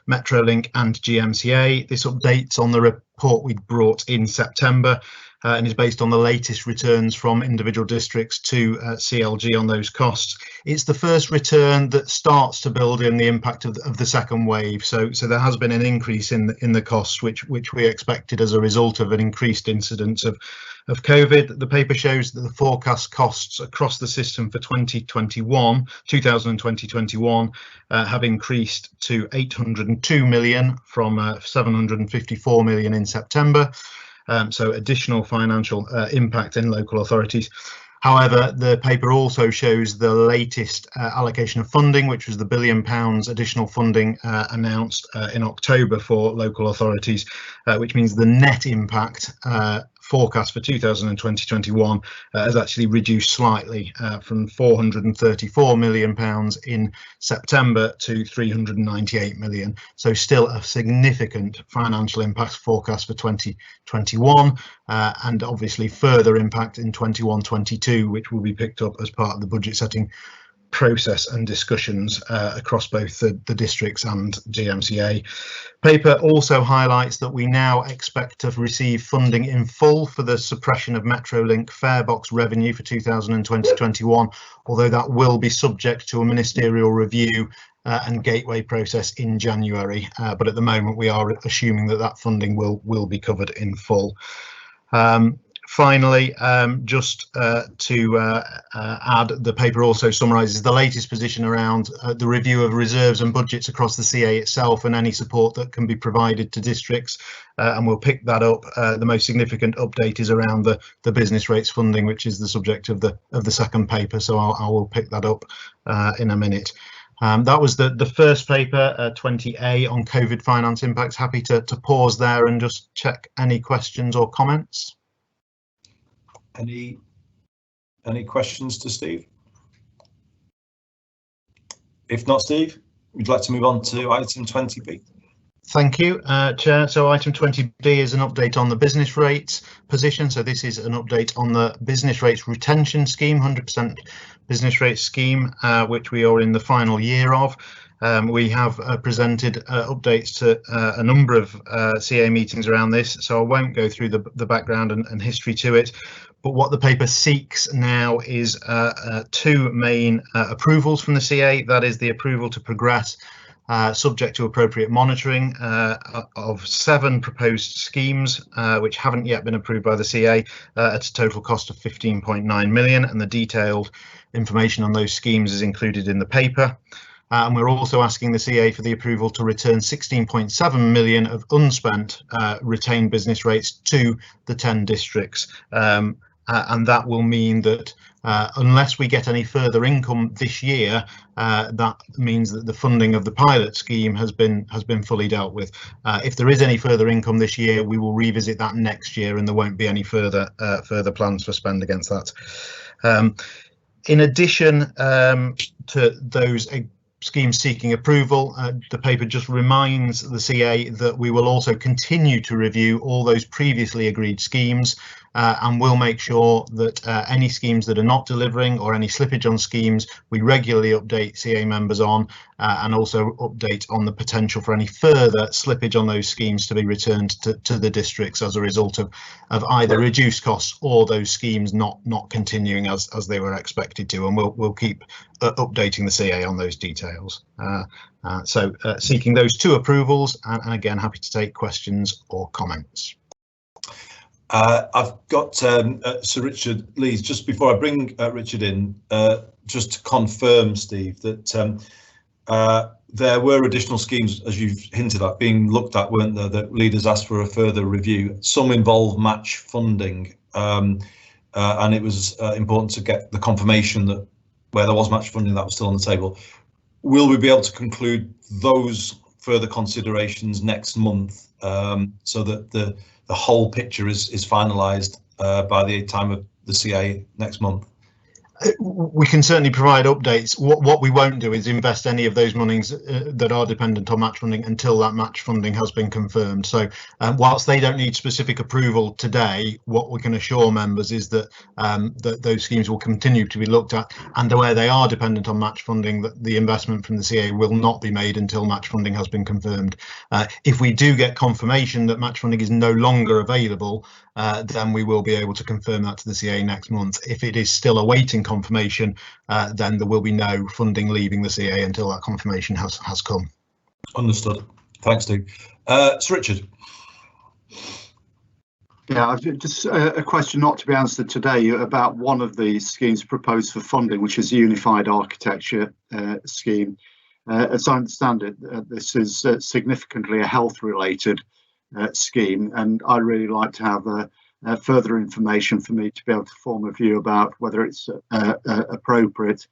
Metrolink and GMCA. This updates on the report we brought in September and is based on the latest returns from individual districts to CLG on those costs. It's the first return that starts to build in the impact of the second wave. So there has been an increase in the costs, which we expected as a result of an increased incidence of COVID. The paper shows that the forecast costs across the system for 2021 have increased to 802 million from 754 million in September. So additional financial impact in local authorities. However, the paper also shows the latest allocation of funding, which was the £1 billion additional funding announced in October for local authorities, which means the net impact forecast for 2020-2021 has actually reduced slightly from £434 million in September to £398 million. So still a significant financial impact forecast for 2021 and obviously further impact in 21-22, which will be picked up as part of the budget setting process and discussions across both the districts and GMCA. Paper also highlights that we now expect to receive funding in full for the suppression of Metrolink farebox revenue for 2020-21, although that will be subject to a ministerial review and gateway process in January. But at the moment, we are assuming that that funding will be covered in full. Finally, just to add, the paper also summarises the latest position around the review of reserves and budgets across the CA itself and any support that can be provided to districts, and we'll pick that up. The most significant update is around the business rates funding, which is the subject of the second paper, so I will pick that up in a minute. That was the first paper, 20A, on COVID finance impacts. Happy to pause there and just check any questions or comments. Any questions to Steve? If not, Steve, we'd like to move on to item 20B. Thank you, Chair. So item 20B is an update on the business rates position. So this is an update on the business rates retention scheme, 100% business rate scheme, which we are in the final year of. We have presented updates to a number of CA meetings around this, so I won't go through the background and history to it. But what the paper seeks now is two main approvals from the CA. That is the approval to progress, subject to appropriate monitoring, of 7 proposed schemes which haven't yet been approved by the CA at a total cost of 15.9 million, and the detailed information on those schemes is included in the paper. And we're also asking the CA for the approval to return 16.7 million of unspent retained business rates to the 10 districts. And that will mean that unless we get any further income this year, that means that the funding of the pilot scheme has been fully dealt with. If there is any further income this year, we will revisit that next year, and there won't be any further plans for spend against that. In addition to those schemes seeking approval, the paper just reminds the CA that we will also continue to review all those previously agreed schemes, and we'll make sure that any schemes that are not delivering or any slippage on schemes, we regularly update CA members on, and also update on the potential for any further slippage on those schemes to be returned to the districts as a result of either reduced costs or those schemes not continuing as they were expected to, and we'll keep updating the CA on those details. So seeking those 2 approvals, and again, happy to take questions or comments. I've got Sir Richard Lees. Just before I bring Richard in, just to confirm, Steve, that there were additional schemes, as you've hinted at, being looked at, weren't there, that leaders asked for a further review. Some involved match funding, and it was important to get the confirmation that where there was match funding, that was still on the table. Will we be able to conclude those further considerations next month, so that the whole picture is finalised by the time of the CA next month? We can certainly provide updates. What we won't do is invest any of those monies that are dependent on match funding until that match funding has been confirmed. So whilst they don't need specific approval today, what we can assure members is that that those schemes will continue to be looked at, and where they are dependent on match funding, that the investment from the CA will not be made until match funding has been confirmed. If we do get confirmation that match funding is no longer available, then we will be able to confirm that to the CA next month. If it is still awaiting confirmation, then there will be no funding leaving the CA until that confirmation has come. Understood. Thanks, Steve. Sir Richard. Yeah, just a question not to be answered today about one of the schemes proposed for funding, which is the Unified Architecture scheme. As I understand it, this is significantly a health-related scheme, and I'd really like to have further information for me to be able to form a view about whether it's appropriate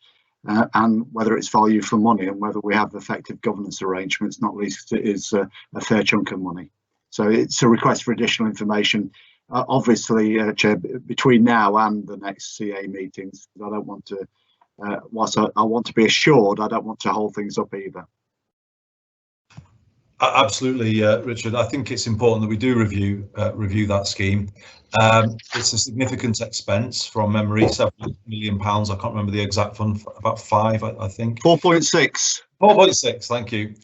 and whether it's value for money, and whether we have effective governance arrangements, not least it is a fair chunk of money. So it's a request for additional information, obviously, Chair, between now and the next CA meetings. I don't want to, whilst I want to be assured, I don't want to hold things up either. Absolutely, Richard. I think it's important that we do review that scheme. It's a significant expense from memory, £7 million. I can't remember the exact fund, about 5, I think. 4.6. 4.6, thank you.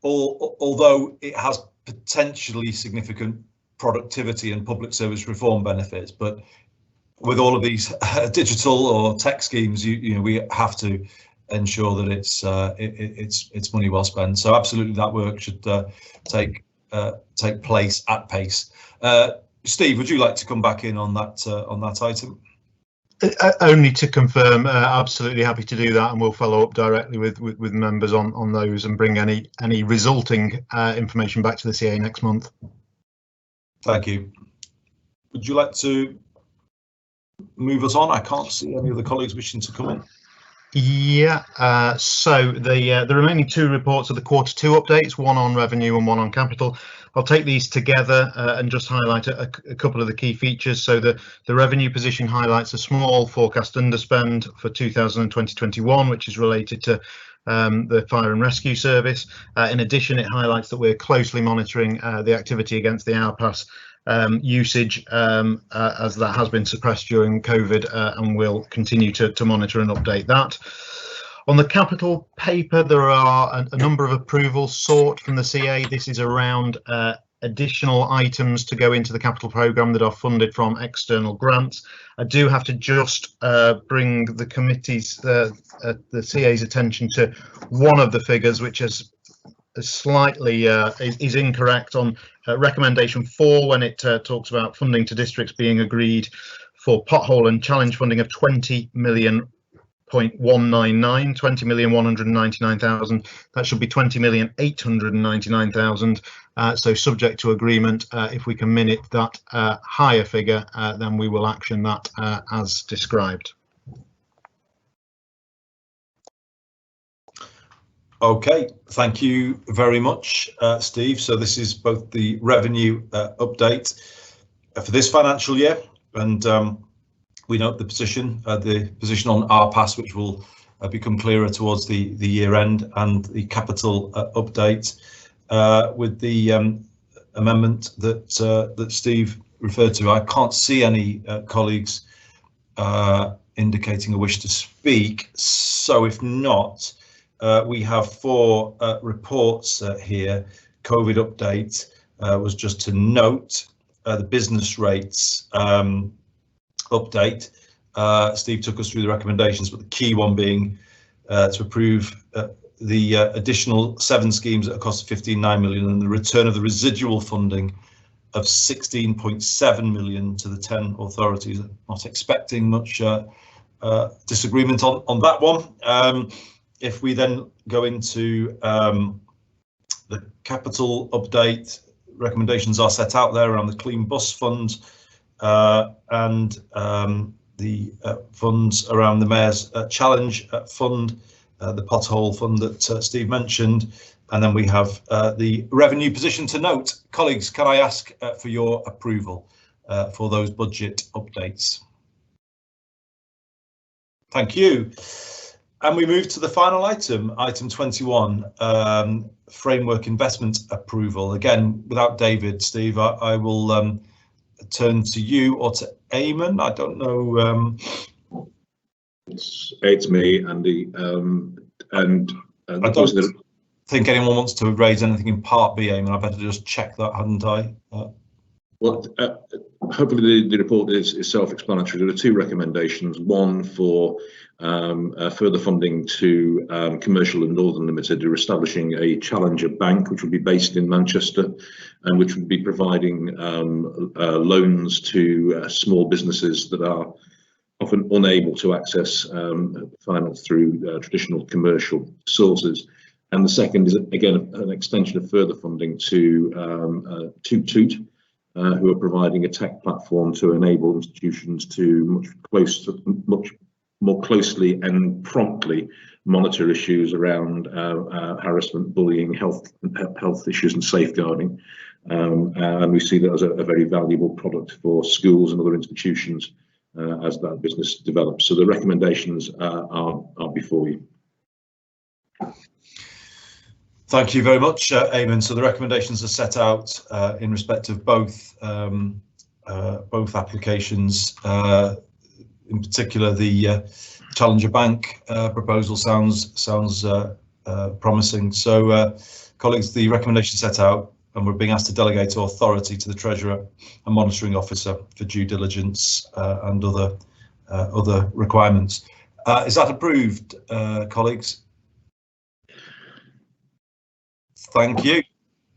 Although it has potentially significant productivity and public service reform benefits, but with all of these digital or tech schemes, you know, we have to ensure that it's money well spent. So absolutely, that work should take place at pace. Steve, would you like to come back in on that item? Only to confirm, absolutely happy to do that, and we'll follow up directly with members on those and bring any resulting information back to the CA next month. Thank you. Would you like to move us on? I can't see any of the colleagues wishing to come in. Yeah, so the remaining 2 reports are the Q2 updates, one on revenue and one on capital. I'll take these together and just highlight a couple of the key features. So the revenue position highlights a small forecast underspend for 2020-21, which is related to the fire and rescue service. In addition, it highlights that we're closely monitoring the activity against the Hourpass usage as that has been suppressed during COVID, and we'll continue to monitor and update that. On the capital paper, there are a number of approvals sought from the CA. This is around additional items to go into the capital programme that are funded from external grants. I do have to just bring the committee's, the CA's attention to one of the figures, which is slightly is incorrect on recommendation 4 when it talks about funding to districts being agreed for pothole and challenge funding of 20,199,000. That should be 20,899,000. So subject to agreement, if we can minute that higher figure, then we will action that as described. Okay, thank you very much, Steve. So this is both the revenue update for this financial year, and we note the position on Hourpass, which will become clearer towards the year end, and the capital update with the amendment that Steve referred to. I can't see any colleagues indicating a wish to speak. So if not, we have 4 reports here. COVID update was just to note the business rates update. Steve took us through the recommendations, but the key one being to approve the additional 7 schemes at a cost of 15.9 million and the return of the residual funding of 16.7 million to the 10 authorities. I'm not expecting much disagreement on that one. If we then go into the capital update, recommendations are set out there around the Clean Bus Fund and the funds around the Mayor's Challenge Fund, the pothole fund that Steve mentioned, and then we have the revenue position to note. Colleagues, can I ask for your approval for those budget updates? Thank you. And we move to the final item, item 21, framework investment approval. Again, without David, Steve, I will turn to you or to Eamon. I don't know. It's me, Andy, and I don't think anyone wants to raise anything in Part B, Eamon. I better just check that, hadn't I? Well, hopefully the report is self-explanatory. There are 2 recommendations, one for further funding to Commercial and Northern Limited, who are establishing a challenger bank, which will be based in Manchester, and which would be providing loans to small businesses that are often unable to access finance through traditional commercial sources. And the second is, again, an extension of further funding to Toot, who are providing a tech platform to enable institutions to much more closely and promptly monitor issues around harassment, bullying, health issues and safeguarding. And we see that as a very valuable product for schools and other institutions as that business develops. So the recommendations are before you. Thank you very much, Eamon. So the recommendations are set out in respect of both applications. In particular, the Challenger Bank proposal sounds promising. So, colleagues, the recommendation set out, and we're being asked to delegate authority to the Treasurer and Monitoring Officer for due diligence and other requirements. Is that approved, colleagues? Thank you.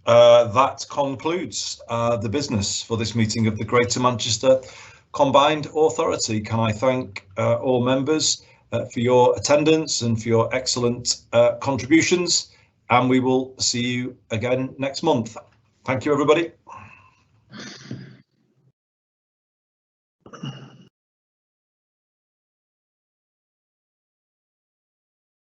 That concludes the business for this meeting of the Greater Manchester Combined Authority. Can I thank all members for your attendance and for your excellent contributions, and we will see you again next month. Thank you, everybody.